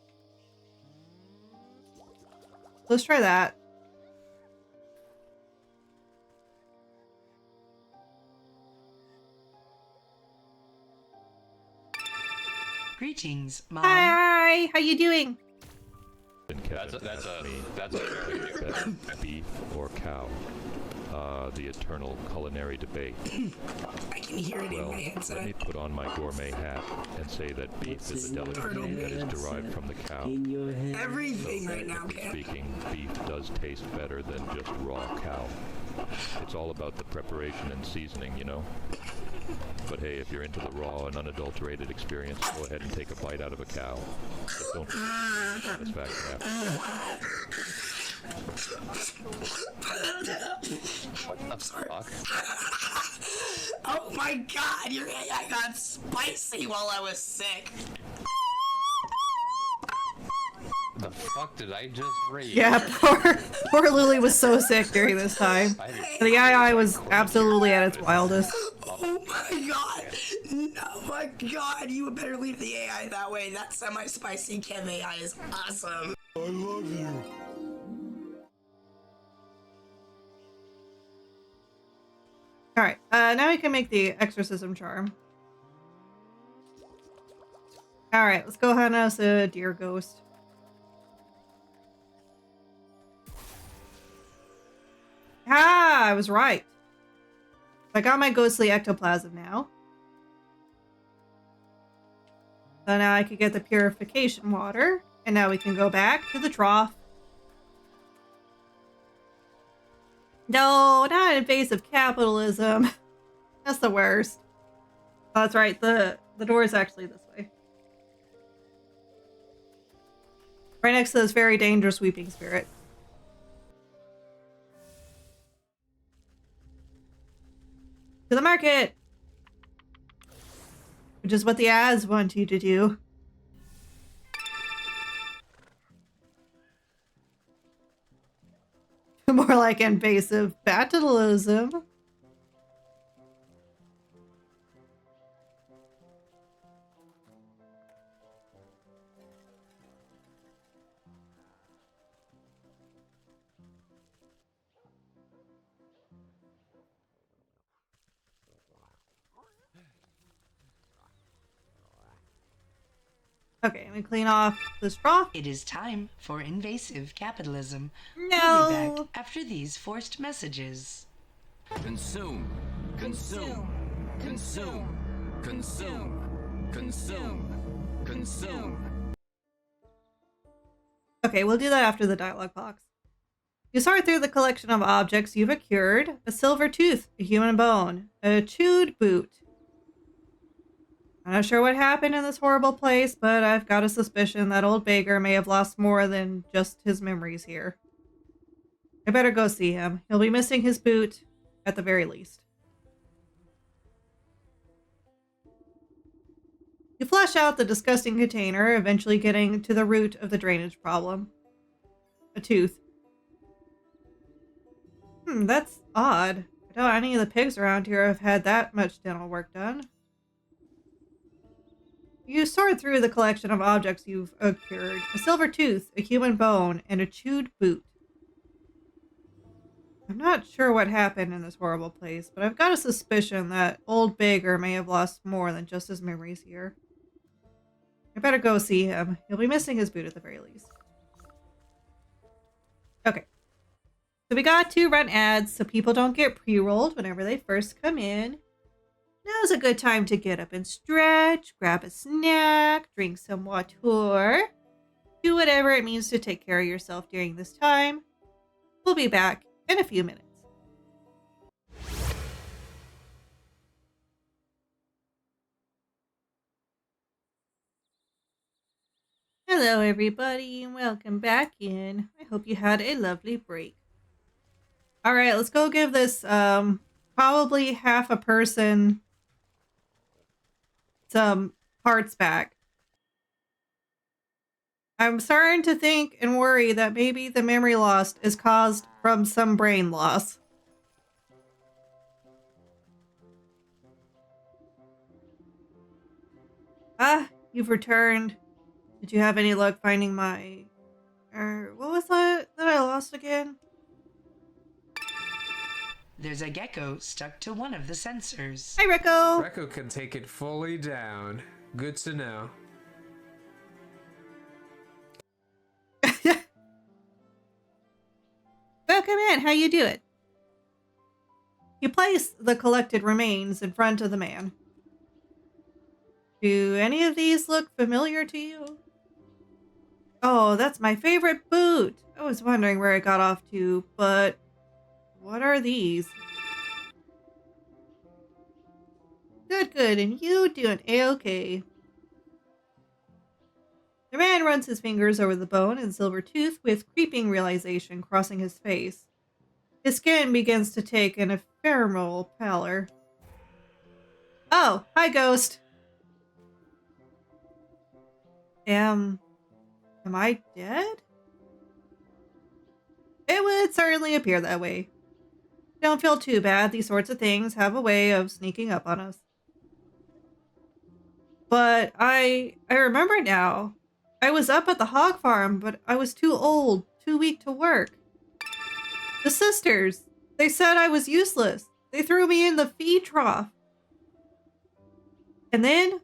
Let's try that. Greetings, Mom. Hi, how you doing? That's a beef or cow. The eternal culinary debate. I can hear it in Well, my headset. let me put on my gourmet hat and say that beef is a delicacy that is derived from the cow. Everything right now, Cat. Speaking, beef does taste better than just raw cow. It's all about the preparation and seasoning, you know? But hey, if you're into the raw and unadulterated experience, go ahead and take a bite out of a cow. But don't satisfaction after. What the fuck? Oh my god, your AI got spicy while I was sick. The fuck did I just read? Yeah, poor Lily was so sick during this time. The AI was absolutely at its wildest. Oh my god. Oh my god, you better leave the AI that way. That semi-spicy Kev AI is awesome. I love you. Alright, now we can make the exorcism charm. Alright, let's go hunt us a deer ghost. Ah, I was right. I got my ghostly ectoplasm now. So now I could get the purification water. And now we can go back to the trough. No, not invasive capitalism. That's the worst. Oh, that's right, the door is actually this way. Right next to this very dangerous weeping spirit. To the market! Which is what the ads want you to do. More like invasive fatalism. Okay, let me clean off this trough. It is time for invasive capitalism. We'll be No! back after these forced messages. Consume. Consume. Consume. Consume. Consume. Consume. Okay, we'll do that after the dialogue box. You sort through the collection of objects you've acquired: a silver tooth, a human bone, a chewed boot. I'm not sure what happened in this horrible place, but I've got a suspicion that old beggar may have lost more than just his memories here. I better go see him. He'll be missing his boot, at the very least. You flush out the disgusting container, eventually getting to the root of the drainage problem. A tooth. That's odd. I doubt any of the pigs around here have had that much dental work done. You sort through the collection of objects you've acquired: a silver tooth, a human bone, and a chewed boot. I'm not sure what happened in this horrible place, but I've got a suspicion that old beggar may have lost more than just his memories here. I better go see him. He'll be missing his boot at the very least. Okay. So we got to run ads so people don't get pre-rolled whenever they first come in. Now's a good time to get up and stretch, grab a snack, drink some water. Do whatever it means to take care of yourself during this time. We'll be back in a few minutes. Hello everybody and welcome back in. I hope you had a lovely break. Alright, let's go give this probably half a person some parts back. I'm starting to think and worry that maybe the memory loss is caused from some brain loss. Ah, you've returned. Did you have any luck finding my... what was that I lost again? There's a gecko stuck to one of the sensors. Hi, Rico! Rekko can take it fully down. Good to know. Welcome in. How you doing? You place the collected remains in front of the man. Do any of these look familiar to you? Oh, that's my favorite boot. I was wondering where it got off to, but what are these? Good, and you doing A-okay. The man runs his fingers over the bone and silver tooth with creeping realization crossing his face. His skin begins to take an ephemeral pallor. Oh, hi, Ghost. Am I dead? It would certainly appear that way. Don't feel too bad. These sorts of things have a way of sneaking up on us. But I remember now. I was up at the hog farm, but I was too old, too weak to work. The sisters, they said I was useless. They threw me in the feed trough. And then,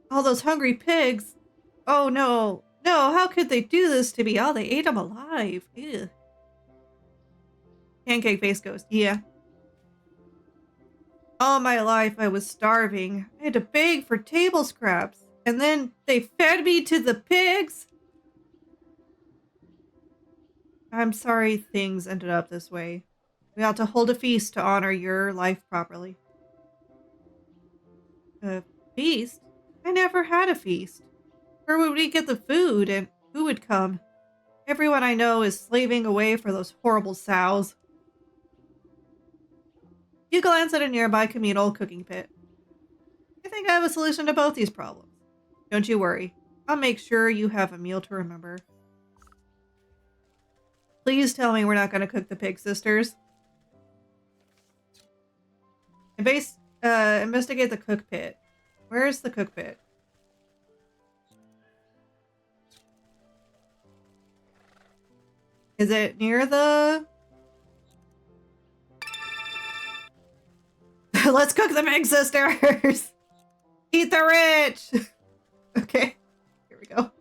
all those hungry pigs. Oh no, how could they do this to me? Oh, they ate them alive. Ew. Pancake face Ghost, yeah. All my life I was starving. I had to beg for table scraps. And then they fed me to the pigs? I'm sorry things ended up this way. We ought to hold a feast to honor your life properly. A feast? I never had a feast. Where would we get the food, and who would come? Everyone I know is slaving away for those horrible sows. You glance at a nearby communal cooking pit. I think I have a solution to both these problems. Don't you worry. I'll make sure you have a meal to remember. Please tell me we're not going to cook the pig sisters. Investigate the cook pit. Where's the cook pit? Is it near the... Let's cook the pig sisters! Eat the rich! Okay, here we go.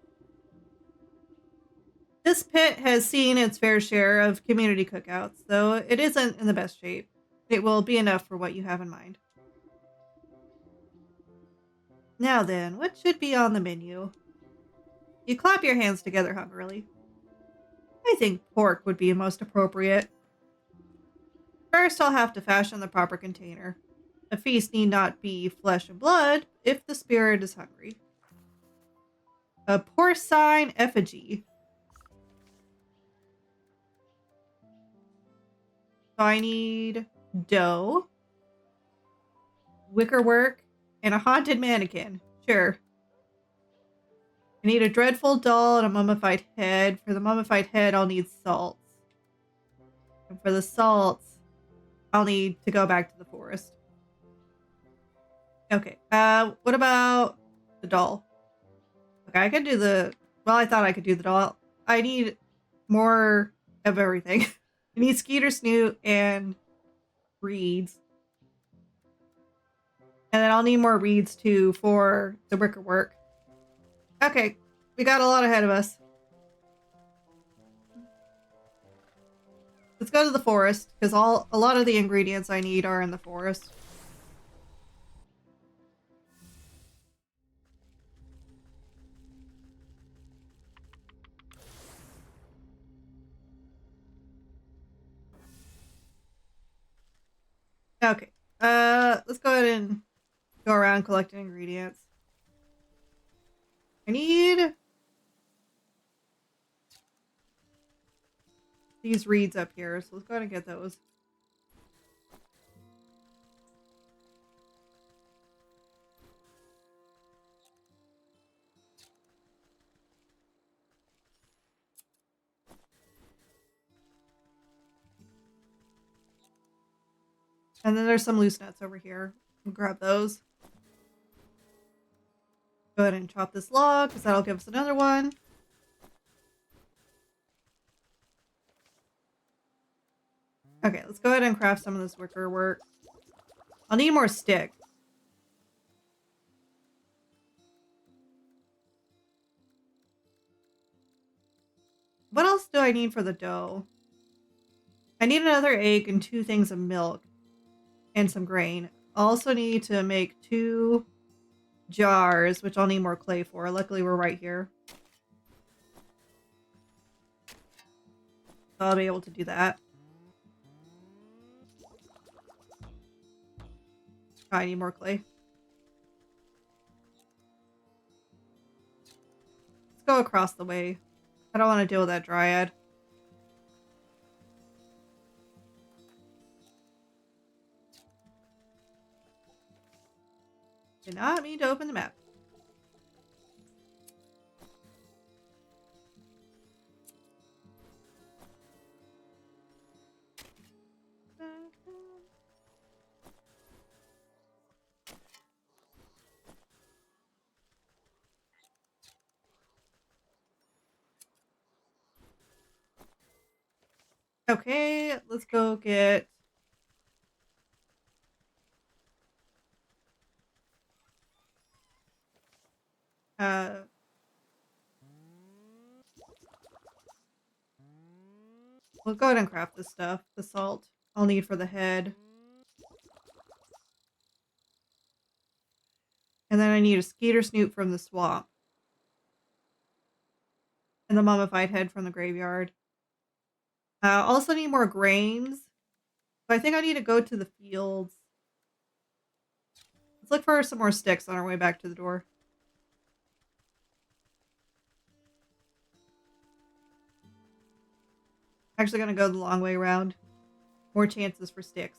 This pit has seen its fair share of community cookouts, though it isn't in the best shape. It will be enough for what you have in mind. Now then, what should be on the menu? You clap your hands together hungrily. I think pork would be most appropriate. First, I'll have to fashion the proper container. A feast need not be flesh and blood if the spirit is hungry. A porcine effigy. So I need dough, wickerwork, and a haunted mannequin. Sure. I need a dreadful doll and a mummified head. For the mummified head, I'll need salts. And for the salts, I'll need to go back to the forest. Okay, what about the doll? Okay, I could do well, I thought I could do the doll. I need more of everything. I need Skeeter Snoot and reeds. And then I'll need more reeds too for the wickerwork. Okay, we got a lot ahead of us. Let's go to the forest, because a lot of the ingredients I need are in the forest. Okay. Let's go ahead and go around collecting ingredients. I need these reeds up here, so let's go ahead and get those. And then there's some loose nuts over here. We'll grab those. Go ahead and chop this log, because that'll give us another one. Okay, let's go ahead and craft some of this wicker work. I'll need more stick. What else do I need for the dough? I need another egg and 2 things of milk. And some grain. I'll also need to make 2 jars, which I'll need more clay for. Luckily, we're right here. So I'll be able to do that. I need more clay. Let's go across the way. I don't want to deal with that dryad. Did not mean to open the map. Okay, let's go get we'll go ahead and craft this stuff. The salt I'll need for the head. And then I need a Skeeter Snoot from the swamp. And the mummified head from the graveyard. Also need more grains. So I think I need to go to the fields. Let's look for some more sticks on our way back to the door. Actually gonna go the long way around. More chances for sticks.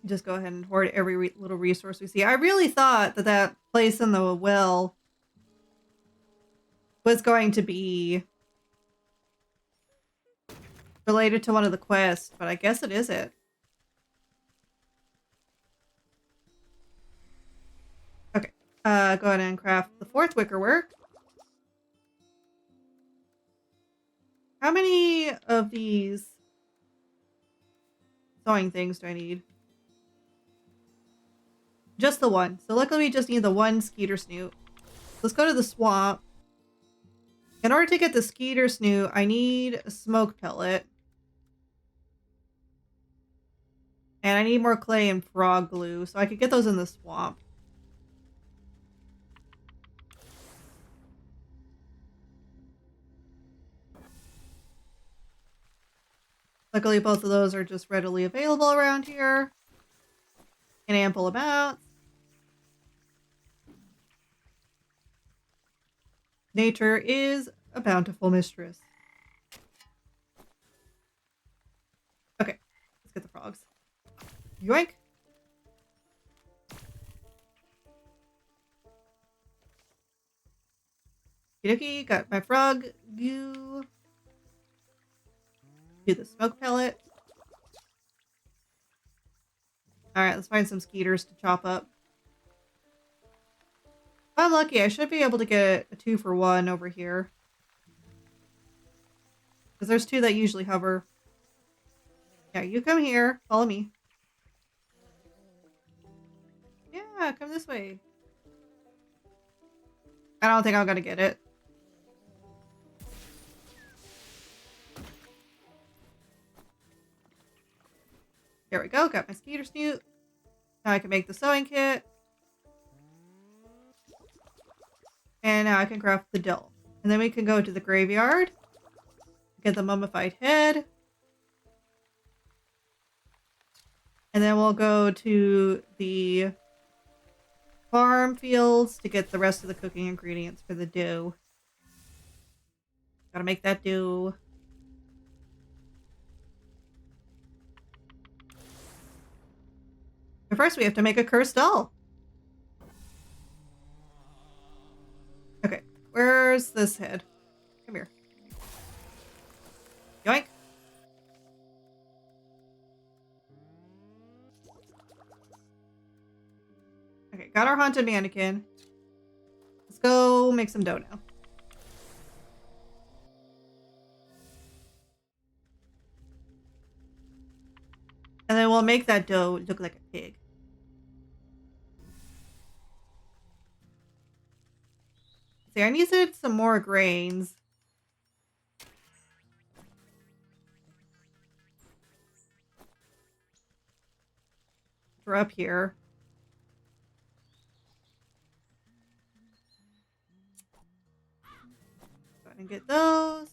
Just go ahead and hoard every little resource we see. I really thought that that place in the well was going to be related to one of the quests, but I guess it isn't. Okay, go ahead and craft the 4th wickerwork. How many of these sewing things do I need? Just the one. So luckily we just need the one Skeeter Snoot. Let's go to the swamp. In order to get the skeeter snoot, I need a smoke pellet. And I need more clay and frog glue, so I could get those in the swamp. Luckily, both of those are just readily available around here in ample amounts. Nature is a bountiful mistress. Okay, let's get the frogs. Yoink! Okie got my frog goo. Do the smoke pellet. Alright, let's find some skeeters to chop up. If I'm lucky, I should be able to get a 2-for-1 over here. Because there's 2 that usually hover. Yeah, you come here. Follow me. Yeah, come this way. I don't think I'm gonna get it. There we go. Got my skeeter snoot. Now I can make the sewing kit. And now I can craft the doll. And then we can go to the graveyard. Get the mummified head. And then we'll go to the farm fields to get the rest of the cooking ingredients for the dough. Gotta make that dough. But first we have to make a cursed doll. Okay, where's this head? Come here. Yoink. Okay, got our haunted mannequin. Let's go make some dough now. And then we'll make that dough look like a pig. See, I needed some more grains. For up here. Go ahead and get those.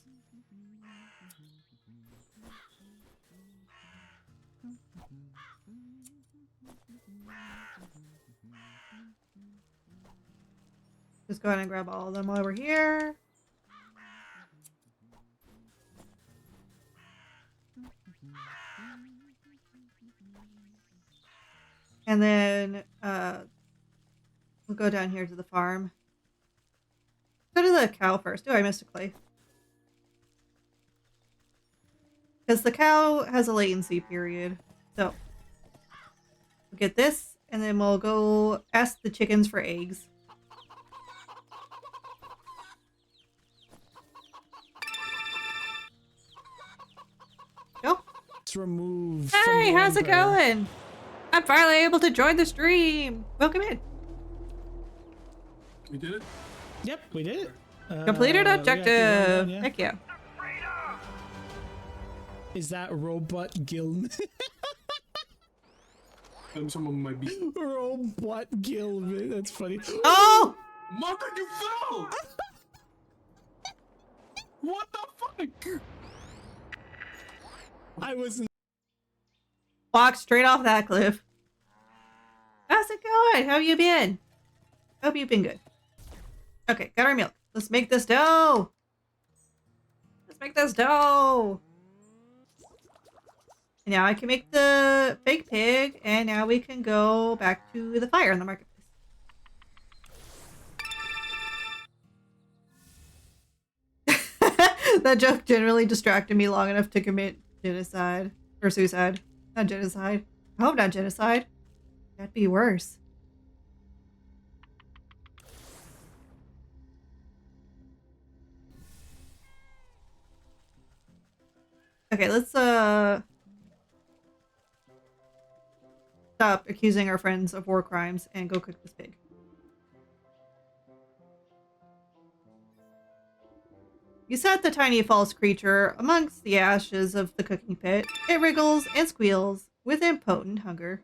Just go ahead and grab all of them while we're here. And then we'll go down here to the farm. Go to the cow first. Oh, I missed a clay. Because the cow has a latency period. So we'll get this, and then we'll go ask the chickens for eggs. Go. It's removed. Hey, how's it going? I'm finally able to join the stream. Welcome in. We did it? Yep, we did it. Completed objective. Yeah. Heck yeah. Is that Robot Gilman? Someone might be. Robot Gilman. That's funny. Oh! Mother, you fell! What the fuck? I wasn't. Walk straight off that cliff. How's it going? How you been? Hope you've been good. Okay, got our milk. Let's make this dough. Let's make this dough. And now I can make the fake pig, and now we can go back to the fire in the marketplace. That joke generally distracted me long enough to commit genocide. Or suicide. Not genocide. I hope not genocide. That'd be worse. Okay, let's stop accusing our friends of war crimes and go cook this pig. You set the tiny false creature amongst the ashes of the cooking pit. It wriggles and squeals with impotent hunger.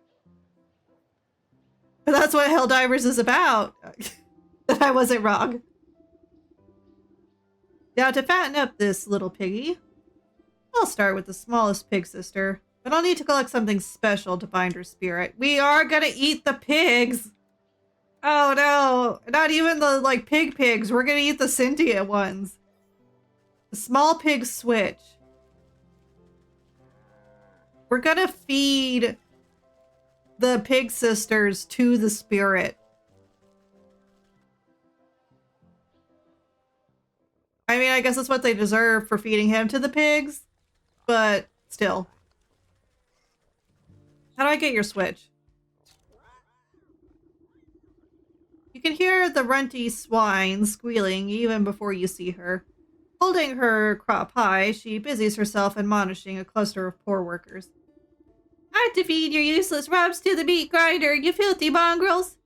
But that's what Helldivers is about. I wasn't wrong. Now to fatten up this little piggy, I'll start with the smallest pig sister. But I'll need to collect something special to bind her spirit. We are gonna eat the pigs! Oh no! Not even the, like, pigs. We're gonna eat the sentient ones. The small pig switch. We're gonna feed the pig sisters to the spirit. I mean, I guess that's what they deserve for feeding him to the pigs, but still. How do I get your switch? You can hear the runty swine squealing even before you see her. Holding her crop high, she busies herself admonishing a cluster of poor workers. I have to feed your useless rubs to the meat grinder, you filthy mongrels!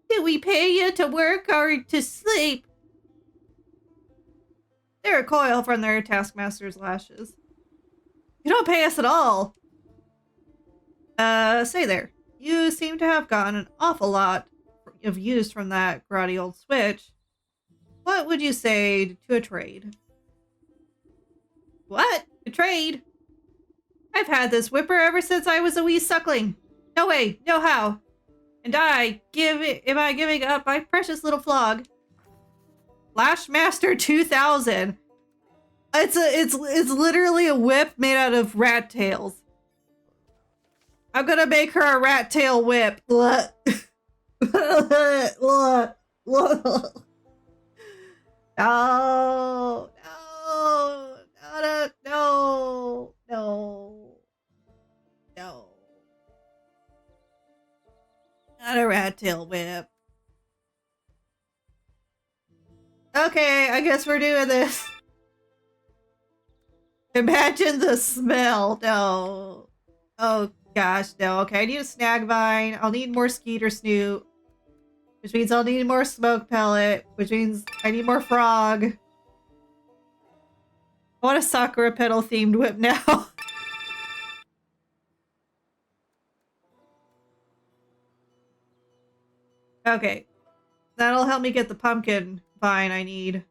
Do we pay you to work or to sleep? They recoil from their taskmaster's lashes. You don't pay us at all! Say there. You seem to have gotten an awful lot of use from that grotty old switch. What would you say to a trade? What? A trade? I've had this whipper ever since I was a wee suckling. No way, no how. And am I giving up my precious little flog? Flashmaster 2000. It's literally a whip made out of rat tails. I'm gonna make her a rat tail whip. No, no, no, no, no. Not a rat tail whip. Okay, I guess we're doing this. Imagine the smell. No. Oh gosh, no. Okay, I need a snag vine. I'll need more skeeter snoot. Which means I'll need more smoke pellet. Which means I need more frog. I want a Sakura petal themed whip now. Okay. That'll help me get the pumpkin vine I need.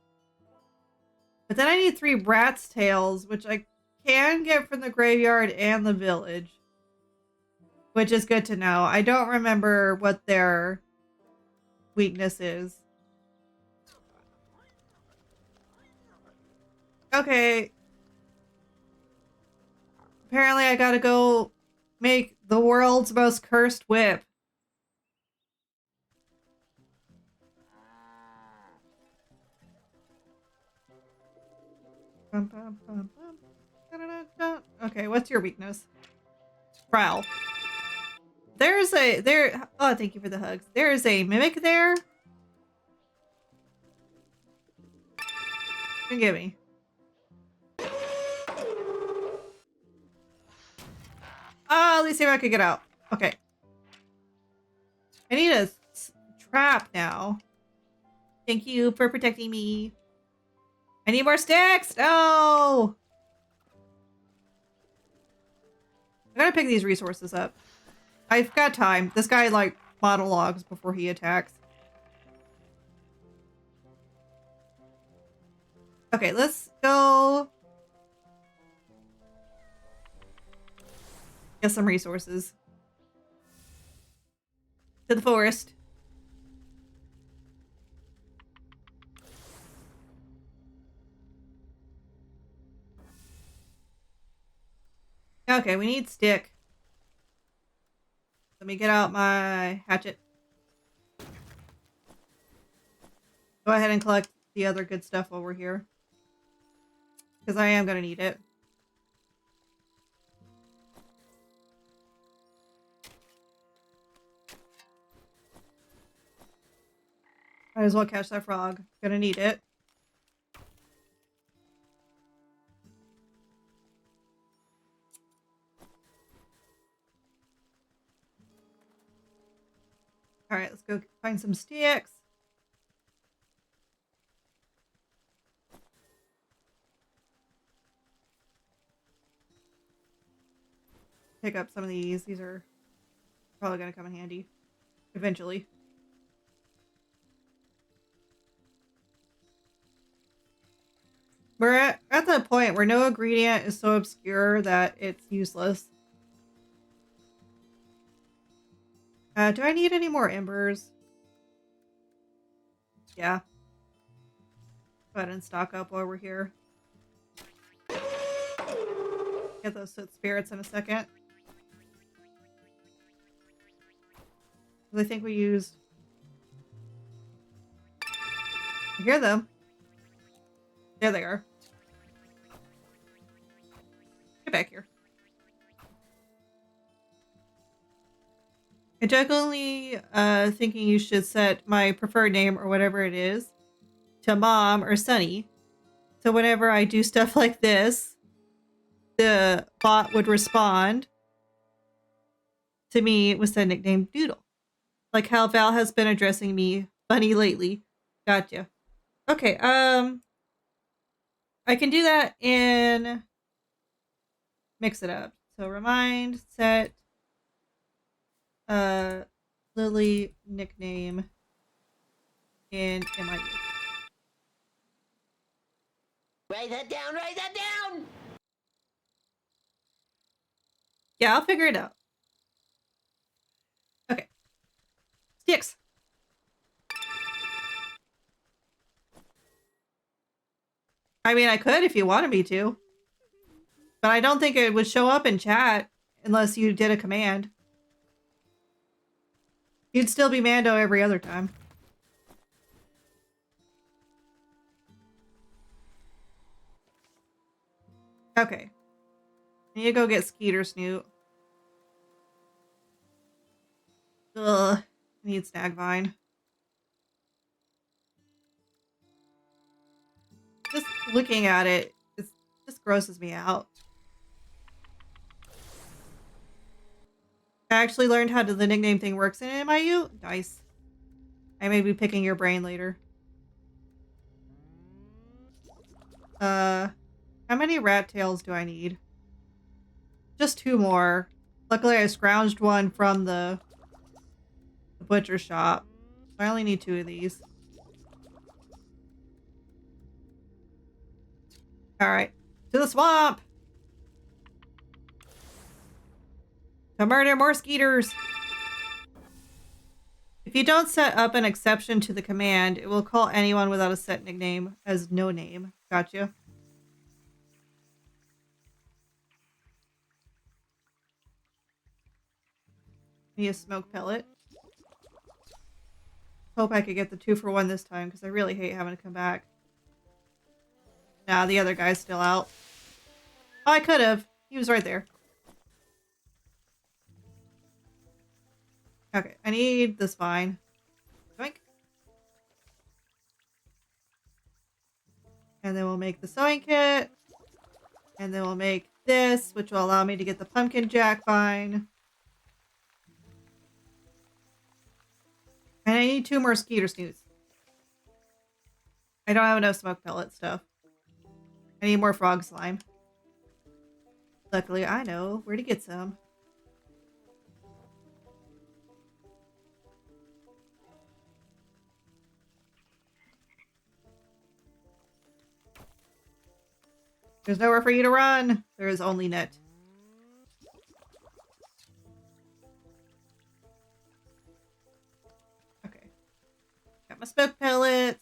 But then I need 3 rat's tails, which I can get from the graveyard and the village. Which is good to know. I don't remember what their weakness is. Okay. Apparently I gotta go make the world's most cursed whip. Okay, what's your weakness? Prowl. Oh, thank you for the hugs. There is a mimic there. Forgive me. Oh, at least see if I could get out. Okay. I need a trap now. Thank you for protecting me. I need more sticks! No! I gotta pick these resources up. I've got time. This guy, like, monologues before he attacks. Okay, let's go get some resources. To the forest. Okay, we need stick. Let me get out my hatchet. Go ahead and collect the other good stuff while we're here. Because I am going to need it. Might as well catch that frog. Gonna need it. Alright, let's go find some sticks. pick up some of these. These are probably going to come in handy eventually. We're at the point where no ingredient is so obscure that it's useless. Do I need any more embers? Yeah. Go ahead and stock up while we're here. Get those soot spirits in a second. I think we used... I hear them. There they are. Get back here. I'm jokingly thinking you should set my preferred name or whatever it is to Mom or Sunny. So whenever I do stuff like this, the bot would respond to me with the nickname Doodle. Like how Val has been addressing me funny lately. Gotcha. Okay, I can do that in mix it up. So remind, set, Lily nickname in MIU. Write that down, write that down! Yeah, I'll figure it out. Okay. Sticks. I mean, I could if you wanted me to. But I don't think it would show up in chat unless you did a command. You'd still be Mando every other time. Okay. I need to go get Skeeter Snoot. Ugh. I need Snagvine. Just looking at it, it just grosses me out. I actually learned how the nickname thing works in MIU. Nice. I may be picking your brain later. How many rat tails do I need? Just 2 more. Luckily I scrounged one from the butcher shop. I only need 2 of these. Alright. To the swamp! To murder more skeeters! If you don't set up an exception to the command, it will call anyone without a set nickname as no name. Gotcha. Need a smoke pellet. Hope I could get the 2 for 1 this time, because I really hate having to come back. Nah, the other guy's still out. Oh, I could have. He was right there. Okay, I need this vine. Yoink. And then we'll make the sewing kit. And then we'll make this, which will allow me to get the pumpkin jack vine. And I need 2 more Skeeter Snoots. I don't have enough smoke pellet stuff. I need more frog slime. Luckily, I know where to get some. There's nowhere for you to run. There is only net. Okay. Got my smoke pellets.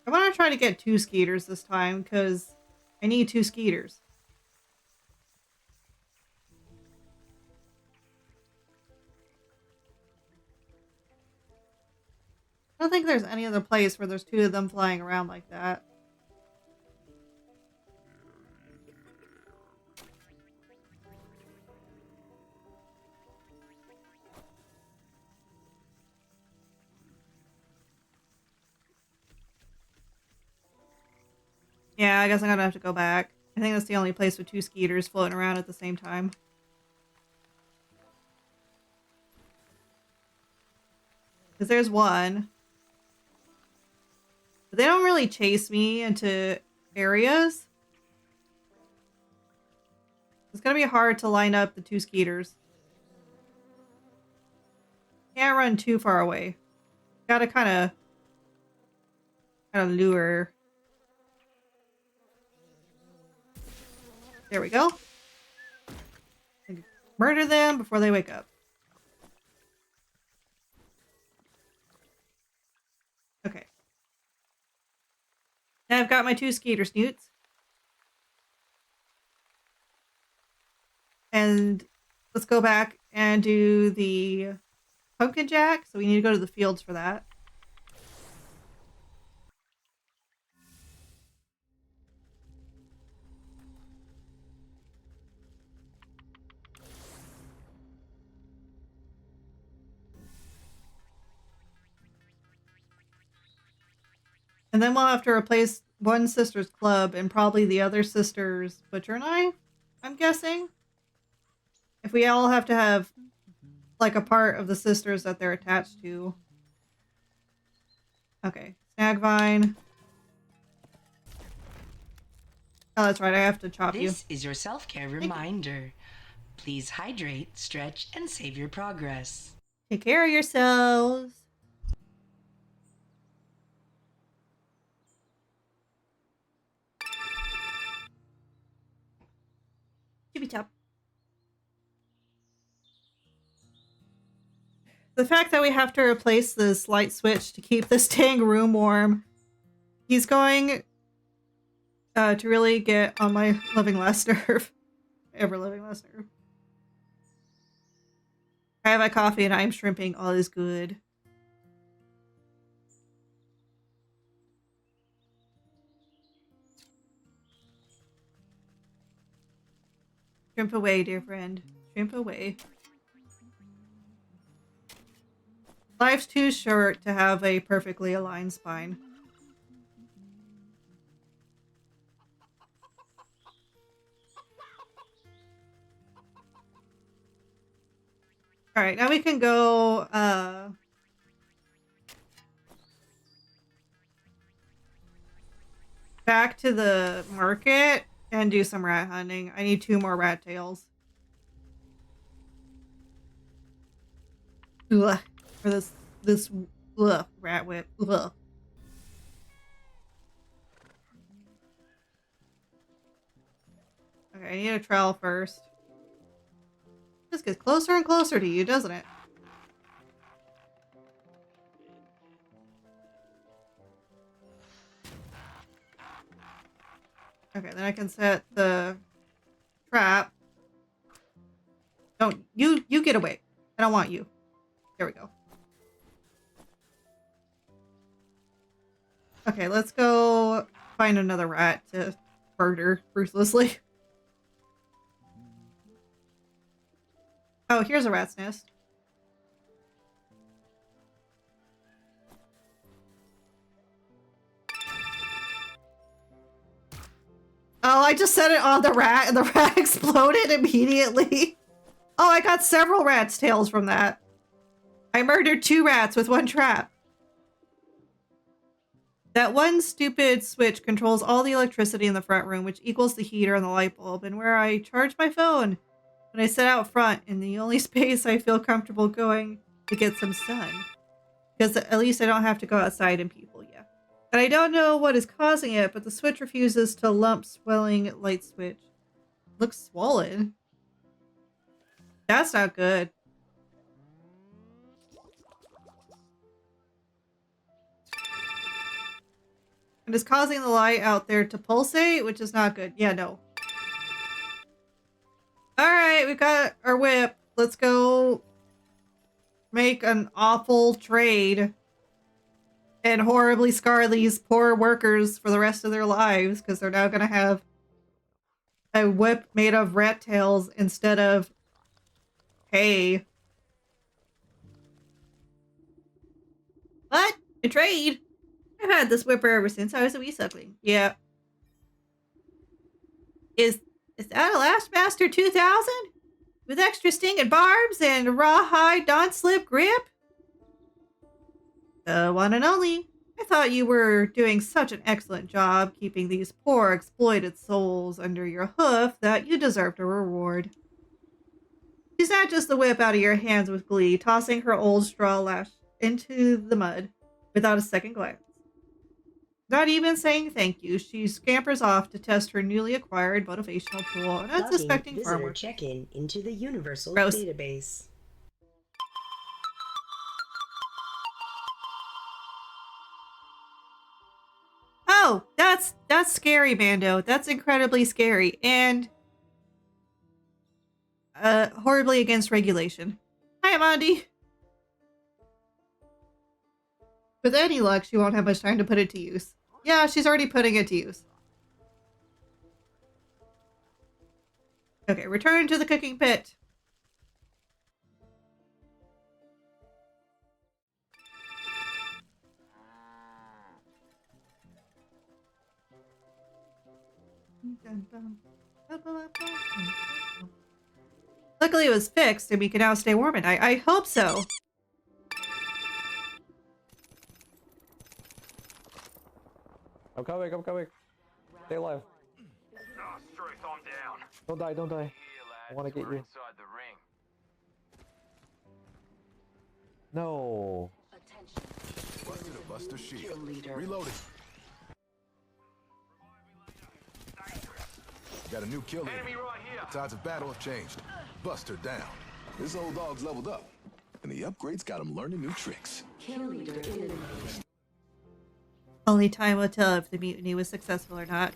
I want to try to get 2 skeeters this time, because I need 2 skeeters. I don't think there's any other place where there's 2 of them flying around like that. Yeah, I guess I'm gonna have to go back. I think that's the only place with 2 skeeters floating around at the same time. Because there's one. But they don't really chase me into areas. It's gonna be hard to line up the two skeeters. Can't run too far away. Gotta kind of lure. There we go. Murder them before they wake up. Okay. Now I've got my two skeeter snoots. And let's go back and do the pumpkin jack. So we need to go to the fields for that. And then we'll have to replace one sister's club and probably the other sister's butcher knife, I'm guessing. If we all have to have, like, a part of the sisters that they're attached to. Okay, snag vine. Oh, that's right, I have to chop you. This is your self-care reminder. Please hydrate, stretch, and save your progress. Take care of yourselves. Chippy chop. The fact that we have to replace this light switch to keep this dang room warm, he's going to really get on my living last nerve. Ever living last nerve. I have my coffee and I'm shrimping. All is good. Shrimp away, dear friend. Shrimp away. Life's too short to have a perfectly aligned spine. Alright, now we can go, back to the market and do some rat hunting. I need 2 more rat tails. Ugh. For this ugh, rat whip. Ugh. Okay, I need a trowel first. This gets closer and closer to you, doesn't it? Okay, then I can set the trap. Don't you get away. I don't want you. There we go. Okay, let's go find another rat to murder ruthlessly. Oh, here's a rat's nest. Oh, I just set it on the rat and the rat exploded immediately. Oh, I got several rat's tails from that. I murdered 2 rats with 1 trap. That one stupid switch controls all the electricity in the front room, which equals the heater and the light bulb, and where I charge my phone when I sit out front in the only space I feel comfortable going to get some sun. Because at least I don't have to go outside and people yet. And I don't know what is causing it, but the switch refuses to lump swelling light switch. Looks swollen. That's not good. And it's causing the light out there to pulsate, which is not good. Yeah, no. Alright, we've got our whip. Let's go make an awful trade and horribly scar these poor workers for the rest of their lives, because they're now going to have a whip made of rat tails instead of hay. What? A trade? I've had this whipper ever since I was a wee suckling. Yeah. Is that a Lastmaster 2000? With extra stinging barbs and rawhide non-slip grip? The one and only. I thought you were doing such an excellent job keeping these poor exploited souls under your hoof that you deserved a reward. She snatches the whip out of your hands with glee, tossing her old straw lash into the mud without a second glance. Not even saying thank you, she scampers off to test her newly acquired motivational tool on an unsuspecting farm Visitor worker. check-in into the Universal Gross. Database. Oh, that's scary, Mando. That's incredibly scary and horribly against regulation. Hi, Amandi. With any luck, she won't have much time to put it to use. Yeah, she's already putting it to use. Okay, return to the cooking pit. Luckily it was fixed and we can now stay warm at night. I hope so. I'm coming, I'm coming. Stay alive. Don't die, don't die. I want to get you. No. Buster to Buster shield. Reloading. Got a new kill leader. The tides of battle have changed. Buster down. This old dog's leveled up, and the upgrades got him learning new tricks. Kill leader eliminated. Only time will tell if the mutiny was successful or not.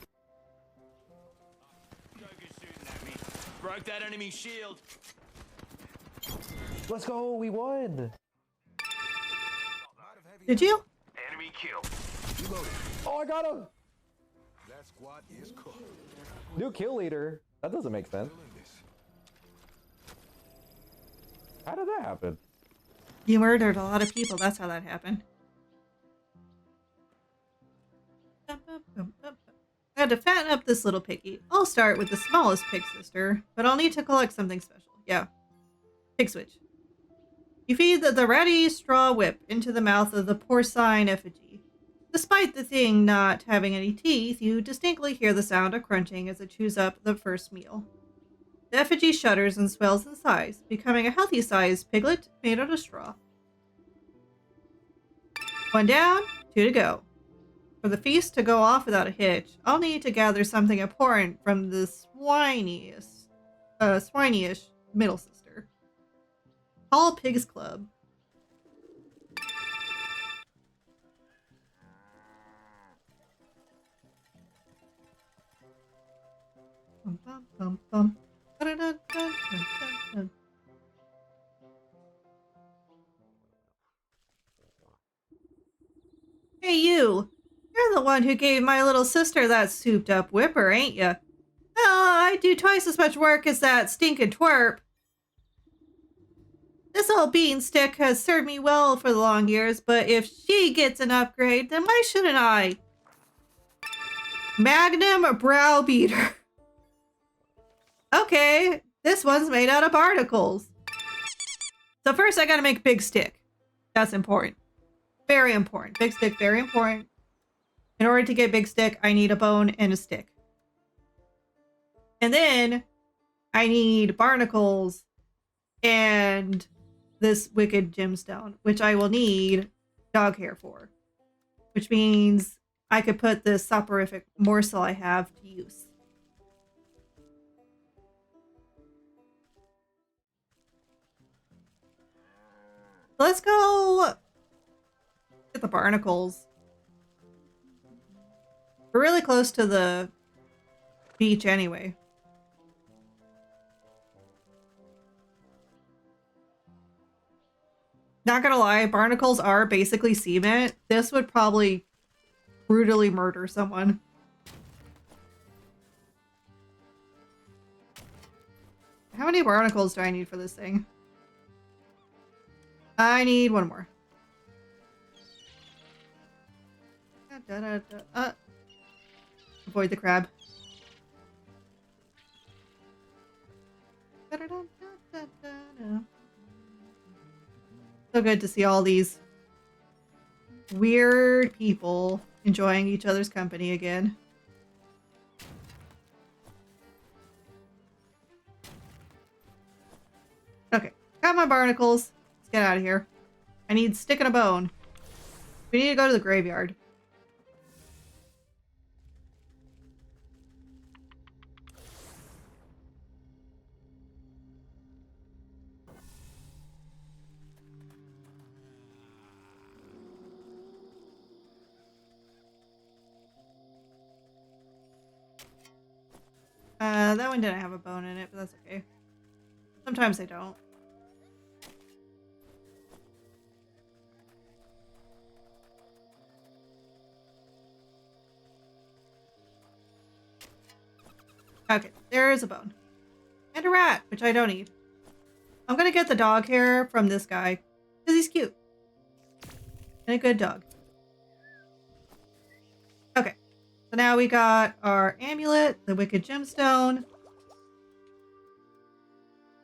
Broke that enemy shield. Let's go, we won. Did you? Enemy kill. Reloading. Oh, I got him. That squad is cooked. New kill leader. That doesn't make sense. How did that happen? You murdered a lot of people. That's how that happened. I had to fatten up this little piggy. I'll start with the smallest pig sister, but I'll need to collect something special. Yeah. Pig switch. You feed the ratty straw whip into the mouth of the porcine effigy. Despite the thing not having any teeth, you distinctly hear the sound of crunching as it chews up the first meal. The effigy shudders and swells in size, becoming a healthy-sized piglet made out of straw. 1 down, 2 to go. For the feast to go off without a hitch, I'll need to gather something important from the swinyish middle sister. Call Pigs Club. Bum, bum, bum, bum. Ba-da-da-da-da-da-da. Hey, you! You're the one who gave my little sister that souped-up whipper, ain't ya? I do twice as much work as that stinking twerp. This old bean stick has served me well for the long years, but if she gets an upgrade, then why shouldn't I? Magnum Browbeater. Okay, this one's made out of barnacles. So first I gotta make big stick. That's important. Very important. Big stick, very important. In order to get big stick, I need a bone and a stick. And then I need barnacles and this wicked gemstone, which I will need dog hair for. Which means I could put this soporific morsel I have to use. Let's go get the barnacles. We're really close to the beach anyway. Not gonna lie, barnacles are basically cement. This would probably brutally murder someone. How many barnacles do I need for this thing? I need one more. Avoid the crab. So good to see all these weird people enjoying each other's company again. Okay, got my barnacles. Let's get out of here. I need stick and a bone. We need to go to the graveyard. That one didn't have a bone in it, but that's okay. Sometimes they don't. Okay, there's a bone. And a rat, which I don't need. I'm gonna get the dog hair from this guy, because he's cute. And a good dog. Okay, so now we got our amulet, the wicked gemstone.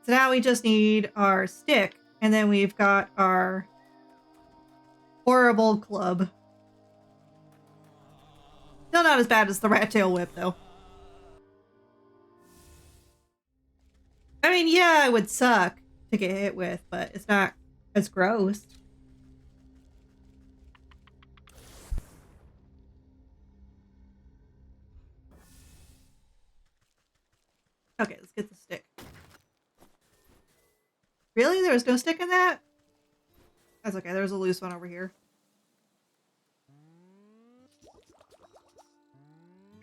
So now we just need our stick, and then we've got our horrible club. Still not as bad as the rat tail whip, though. I mean, yeah, it would suck to get hit with, but it's not as gross. Okay, let's get the stick. Really? There was no stick in that? That's okay, there's a loose one over here.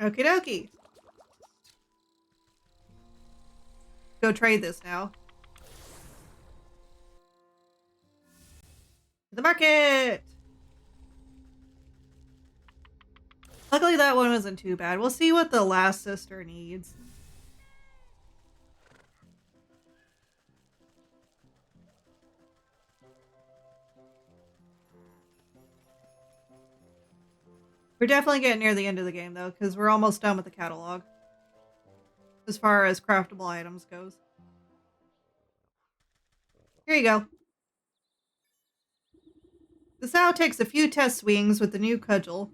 Okie dokie. Go trade this now. The market! Luckily that one wasn't too bad. We'll see what the last sister needs. We're definitely getting near the end of the game though, because we're almost done with the catalog. As far as craftable items goes. Here you go. The sow takes a few test swings with the new cudgel,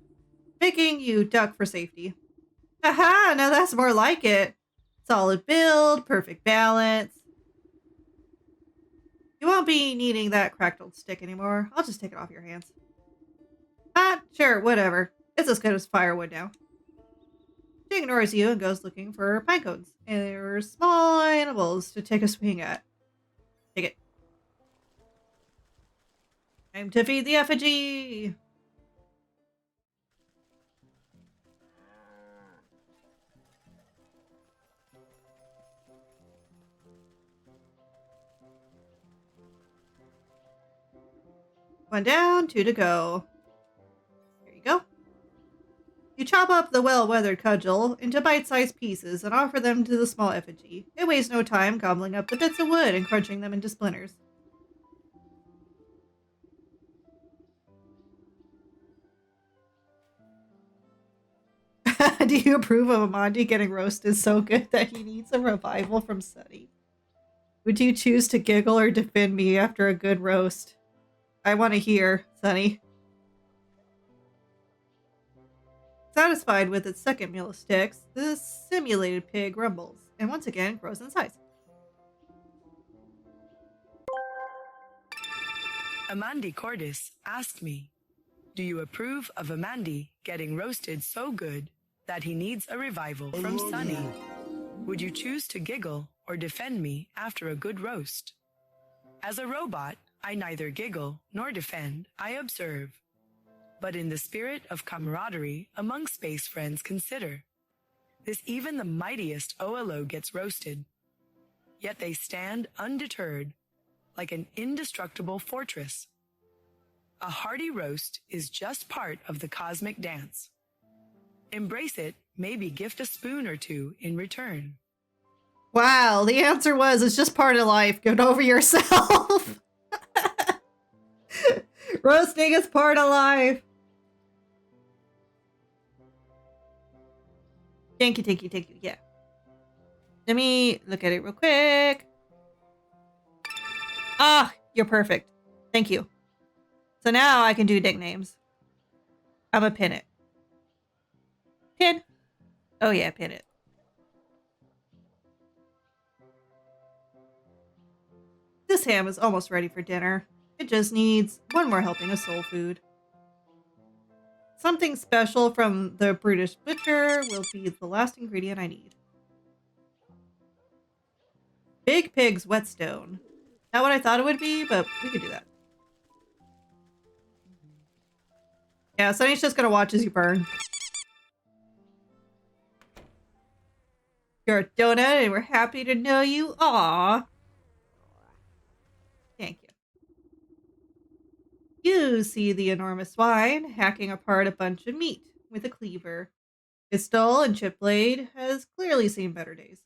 making you duck for safety. Haha, now that's more like it. Solid build, perfect balance. You won't be needing that cracked old stick anymore. I'll just take it off your hands. Ah, sure, whatever. It's as good as firewood now. She ignores you and goes looking for pine cones and small animals to take a swing at. Take it. Time to feed the effigy! One down, two to go. Here you go. You chop up the well-weathered cudgel into bite-sized pieces and offer them to the small effigy. It wastes no time gobbling up the bits of wood and crunching them into splinters. Do you approve of Amandi getting roasted so good that he needs a revival from Sunny? Would you choose to giggle or defend me after a good roast? I want to hear, Sunny. Satisfied with its second meal of sticks, the simulated pig rumbles, and once again grows in size. Amandi Cordis asked me, do you approve of Amandi getting roasted so good that he needs a revival from Sunny? Would you choose to giggle or defend me after a good roast? As a robot, I neither giggle nor defend, I observe. But in the spirit of camaraderie among space friends consider, this even the mightiest OLO gets roasted. Yet they stand undeterred, like an indestructible fortress. A hearty roast is just part of the cosmic dance. Embrace it, maybe gift a spoon or two in return. Wow, the answer was, it's just part of life. Get over yourself. Roasting is part of life. Thank you. Yeah. Let me look at it real quick. Ah, you're perfect. Thank you. So now I can do nicknames. I'm gonna pin it. Pin. Oh yeah, pin it. This ham is almost ready for dinner. It just needs one more helping of soul food. Something special from the British butcher will be the last ingredient I need. Big Pig's whetstone. Not what I thought it would be, but we could do that. Yeah, Sunny's just gonna watch as you burn. You're a donut and we're happy to know you. Aww. Thank you. You see the enormous swine hacking apart a bunch of meat with a cleaver. His dull and chipped blade has clearly seen better days.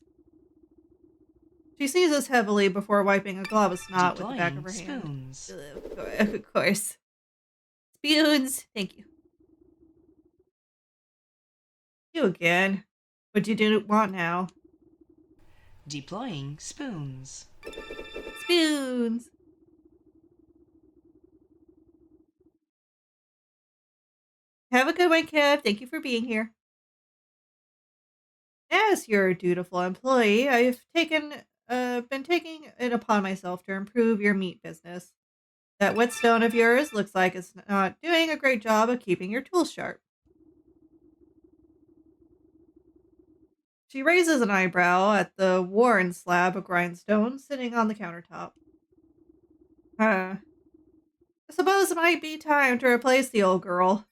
She sneezes heavily before wiping a glob of snot with the back of her hand. Ugh, of course. Spoons. Thank you. You again. What do you want now? Deploying spoons. Spoons. Have a good one, Kev. Thank you for being here. As your dutiful employee, I've been taking it upon myself to improve your meat business. That whetstone of yours looks like it's not doing a great job of keeping your tools sharp. She raises an eyebrow at the worn slab of grindstone sitting on the countertop. I suppose it might be time to replace the old girl.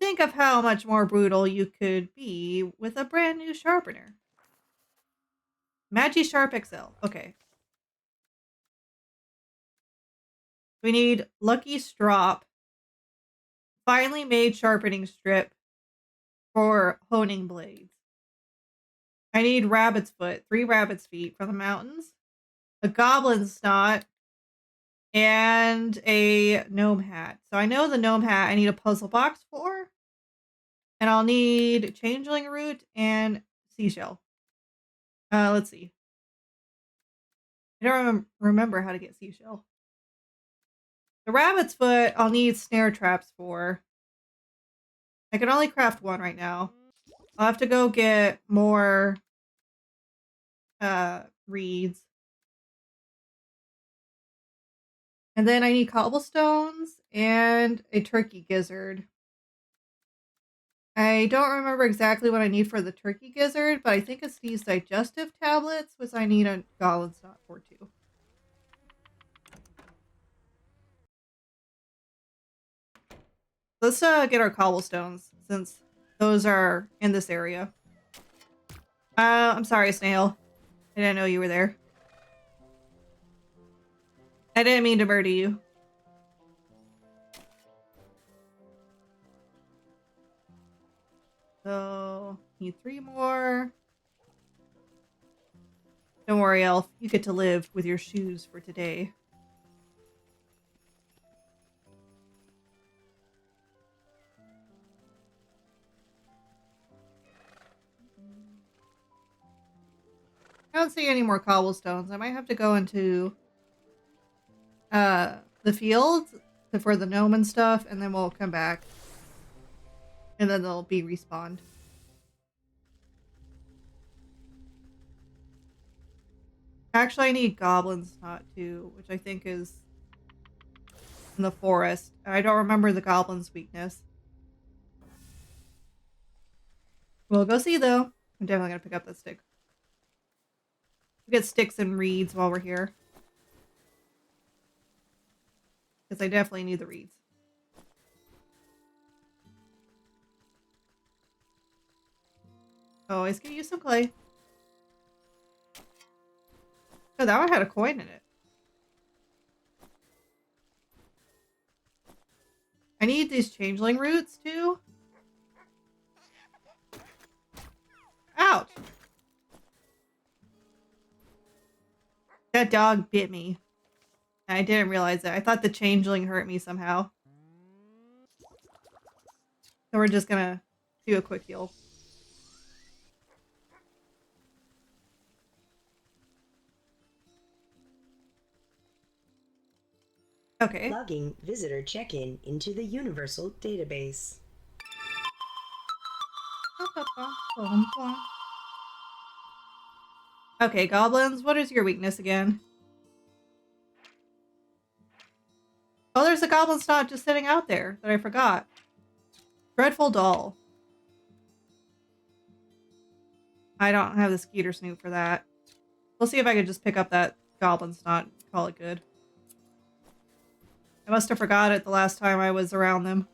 Think of how much more brutal you could be with a brand new sharpener. Magi Sharp XL. Okay. We need Lucky Strop. Finely made sharpening strip for honing blades. I need rabbit's foot, 3 rabbit's feet from the mountains, a goblin snot, and a gnome hat. So I know the gnome hat I need a puzzle box for. And I'll need changeling root and seashell. Let's see. I don't remember how to get seashell. The rabbit's foot I'll need snare traps for. I can only craft 1 right now. I'll have to go get more reeds. And then I need cobblestones and a turkey gizzard. I don't remember exactly what I need for the turkey gizzard, but I think it's these digestive tablets, which I need a goblin snot for too. Let's get our cobblestones, since those are in this area. I'm sorry, Snail. I didn't know you were there. I didn't mean to murder you. So, need 3 more. Don't worry, Elf. You get to live with your shoes for today. I don't see any more cobblestones. I might have to go into the fields for the gnome and stuff, and then we'll come back. And then they'll be respawned. Actually, I need goblin snot too, which I think is in the forest. I don't remember the goblin's weakness. We'll go see though. I'm definitely gonna pick up that stick. We'll get sticks and reeds while we're here. Because I definitely need the reeds. Oh, I could use some clay. Oh, that one had a coin in it. I need these changeling roots too. Ouch! That dog bit me. I didn't realize it. I thought the changeling hurt me somehow. So we're just gonna do a quick heal. Okay. Logging visitor check-in into the Universal Database. Okay, goblins, what is your weakness again? Oh, there's a goblin snot just sitting out there that I forgot. Dreadful doll. I don't have the Skeeter Snoot for that. We'll see if I can just pick up that goblin snot and call it good. I must have forgot it the last time I was around them.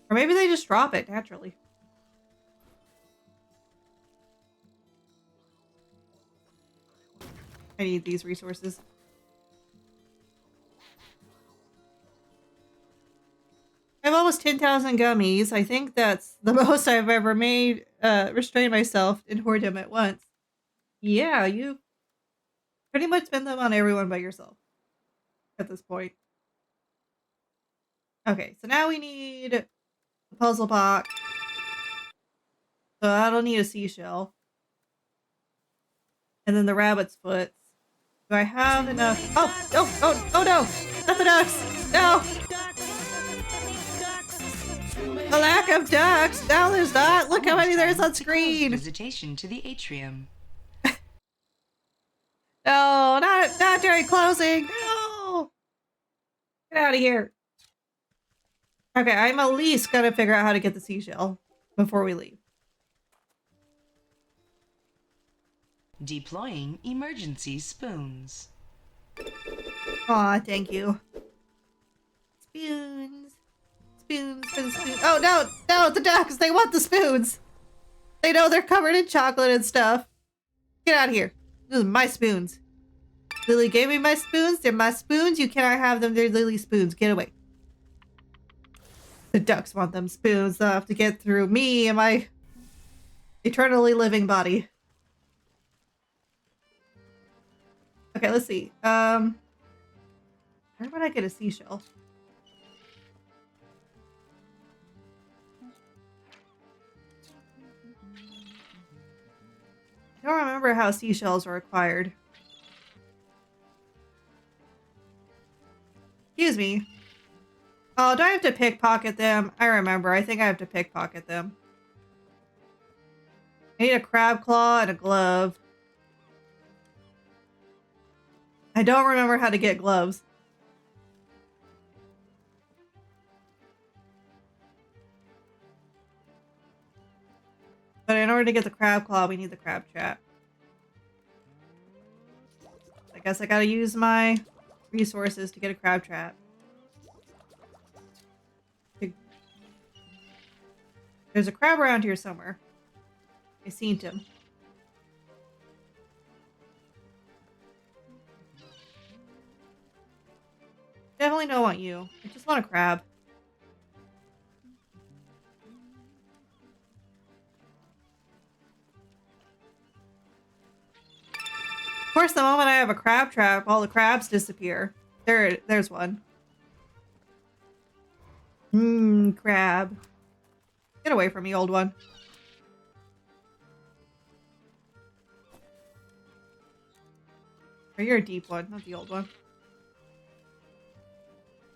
Or maybe they just drop it naturally. I need these resources. I have almost 10,000 gummies. I think that's the most I've ever made, restrain myself and hoard them at once. Yeah, you pretty much spend them on everyone but yourself at this point. Okay, so now we need the puzzle box. So I don't need a seashell. And then the rabbit's foot. Do I have enough? Oh no! Not the ducks! No! The lack of ducks! No, there's not! Look how many there's on screen! Visitation to the atrium. No, not during closing! No! Get out of here. Okay, I'm at least gonna figure out how to get the seashell before we leave. Deploying emergency spoons. Aw, thank you. Spoons. Spoons. Oh, no, the ducks! They want the spoons! They know they're covered in chocolate and stuff. Get out of here. Those are my spoons. Lily gave me my spoons. They're my spoons. You cannot have them. They're Lily's spoons. Get away. The ducks want them spoons. They'll have to get through me and my eternally living body. Okay, let's see. Where would I get a seashell? I don't remember how seashells are acquired. Excuse me. Oh, do I have to pickpocket them? I remember. I think I have to pickpocket them. I need a crab claw and a glove. I don't remember how to get gloves. But in order to get the crab claw, we need the crab trap. I guess I gotta use my resources to get a crab trap. There's a crab around here somewhere. I seen him. Definitely don't want you. I just want a crab. Of course, the moment I have a crab trap, all the crabs disappear. There's one. Crab. Get away from me, old one. Or you're a deep one, not the old one.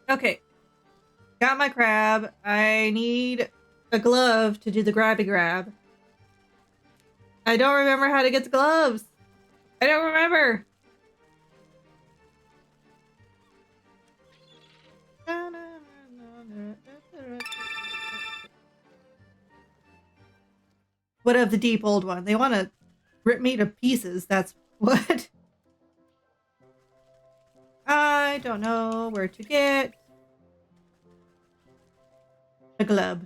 Okay. Got my crab. I need a glove to do the grabby grab. I don't remember how to get the gloves. I don't remember. What of the deep old one? They want to rip me to pieces. That's what. I don't know where to get a glove.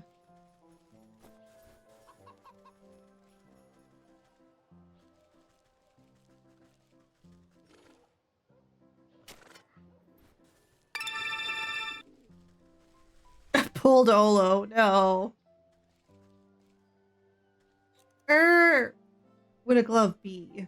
Pulled Olo, no. Where would a glove be?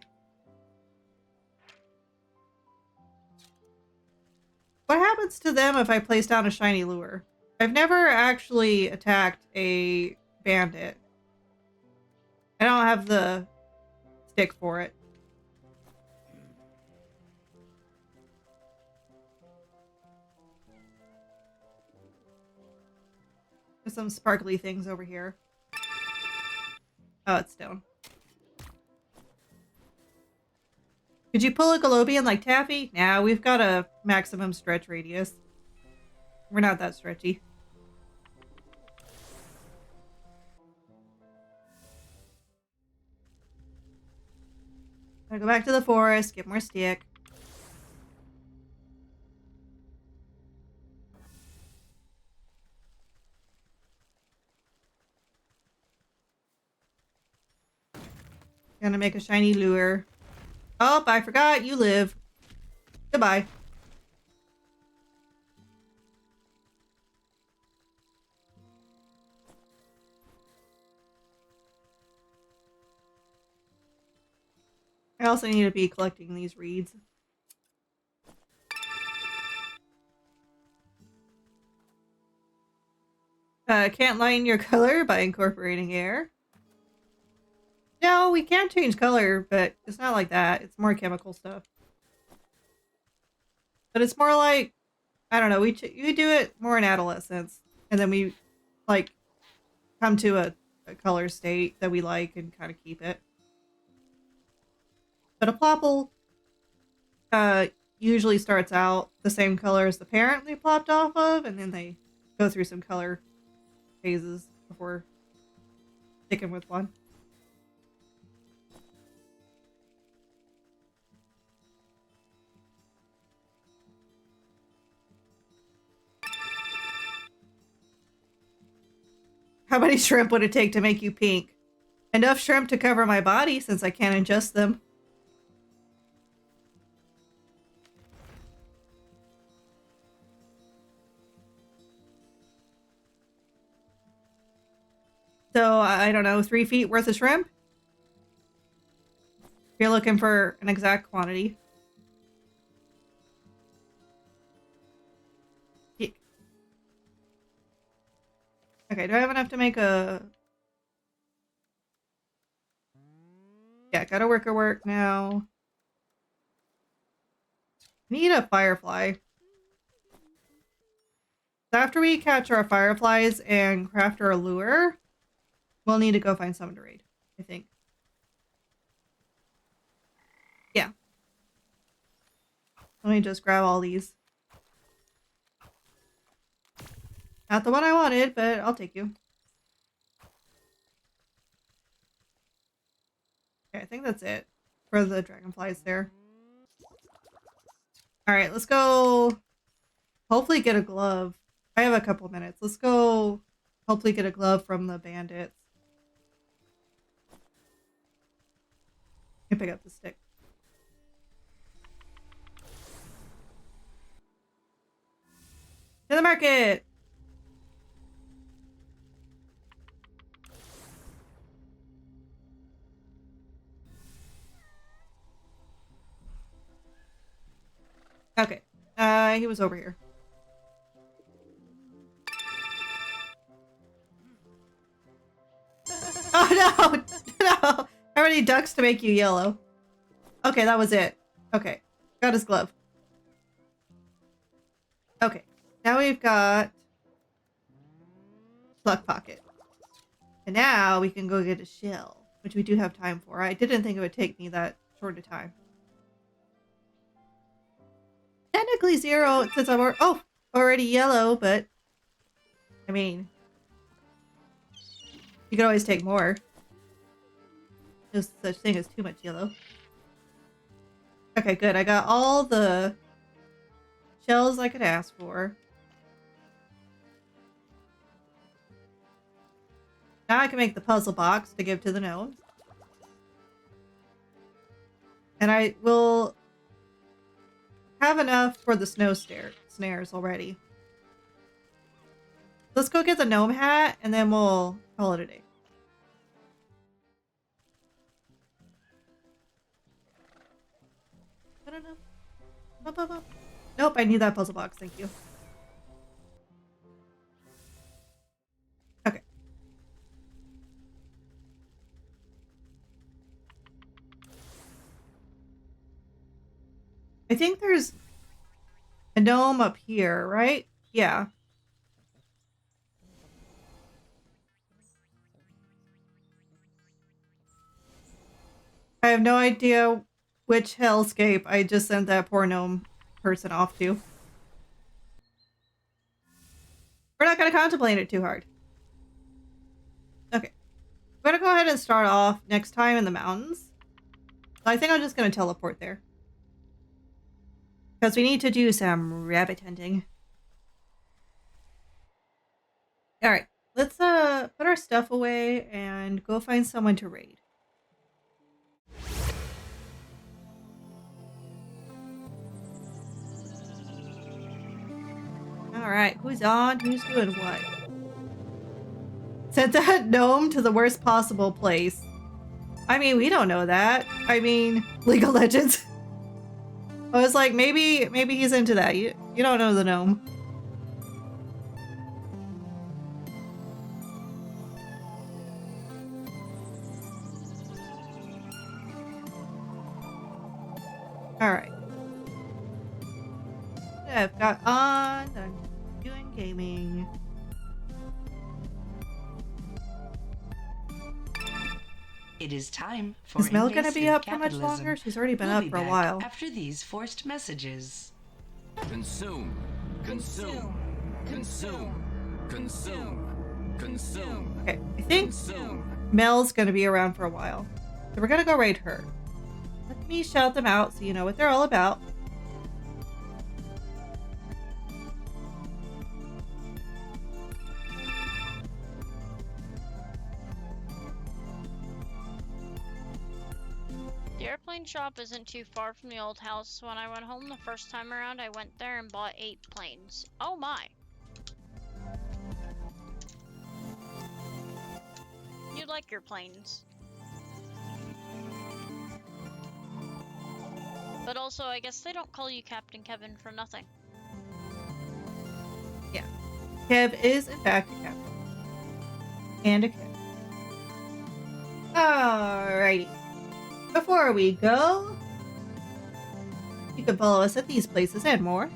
What happens to them if I place down a shiny lure? I've never actually attacked a bandit. I don't have the stick for it. There's some sparkly things over here. Oh, it's stone. Could you pull a Galobian like Taffy? Nah, we've got a maximum stretch radius. We're not that stretchy. Gotta go back to the forest, get more stick. Gonna make a shiny lure. Oh, I forgot you live. Goodbye. I also need to be collecting these reeds. Can't lighten your color by incorporating air. No, we can change color, but it's not like that. It's more chemical stuff. But it's more like, I don't know, we do it more in adolescence. And then we, like, come to a color state that we like and kind of keep it. But a plopple usually starts out the same color as the parent they plopped off of, and then they go through some color phases before sticking with one. How many shrimp would it take to make you pink? Enough shrimp to cover my body since I can't ingest them. So, I don't know, 3 feet worth of shrimp? If you're looking for an exact quantity. Yeah. Okay, do I have enough to make a... Yeah, gotta work now. Need a firefly. So after we catch our fireflies and craft our lure, we'll need to go find someone to raid, I think. Yeah. Let me just grab all these. Not the one I wanted, but I'll take you. Okay, I think that's it for the dragonflies there. Alright, let's go hopefully get a glove. I have a couple minutes. Let's go hopefully get a glove from the bandits. I can pick up the stick. To the market! Okay. He was over here. Oh no! No! How many ducks to make you yellow? Okay, that was it. Okay. Got his glove. Okay. Now we've got Pluck Pocket. And now we can go get a shell, which we do have time for. I didn't think it would take me that short a time. Technically 0 since I'm already yellow, but I mean, you can always take more. There's such thing as too much yellow. Okay, good. I got all the shells I could ask for. Now I can make the puzzle box to give to the gnomes. And I will have enough for the snares already. Let's go get the gnome hat and then we'll call it a day. I don't know. Up. Nope, I need that puzzle box. Thank you. Okay. I think there's a gnome up here, right? Yeah. have no idea which hellscape I just sent that poor gnome person off to. We're not going to contemplate it too hard. Okay. I'm going to go ahead and start off next time in the mountains. I think I'm just going to teleport there. Because we need to do some rabbit hunting. Alright. Let's put our stuff away and go find someone to raid. Alright, who's on? Who's doing what? Sent that gnome to the worst possible place. I mean, we don't know that. I mean, League of Legends. I was like, maybe he's into that. You don't know the gnome. Alright. I've got on. I'm doing gaming. It is time for Is Mel gonna be invasive up for much capitalism. longer? She's already been We'll up be for a back while. After these forced messages. Consume. Consume. Consume. Consume. Consume. Okay, I think Consume. Mel's gonna be around for a while. So we're gonna go raid her. Let me shout them out so you know what they're all about. The airplane shop isn't too far from the old house. When I went home the first time around, I went there and bought 8 planes. Oh my. You like your planes. But also, I guess they don't call you Captain Kevin for nothing. Yeah. Kev is, in fact, a captain. And a Kev. Alrighty. Before we go, you can follow us at these places and more.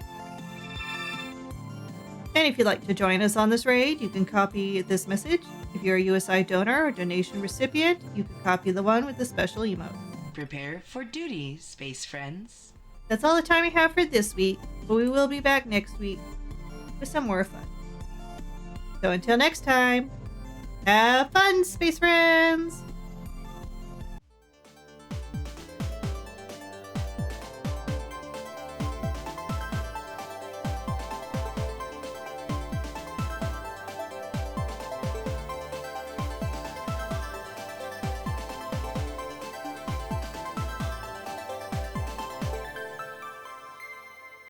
And if you'd like to join us on this raid, you can copy this message. If you're a USI donor or donation recipient, you can copy the one with the special emote. Prepare for duty, space friends. That's all the time we have for this week, but we will be back next week with some more fun. So until next time, have fun, space friends!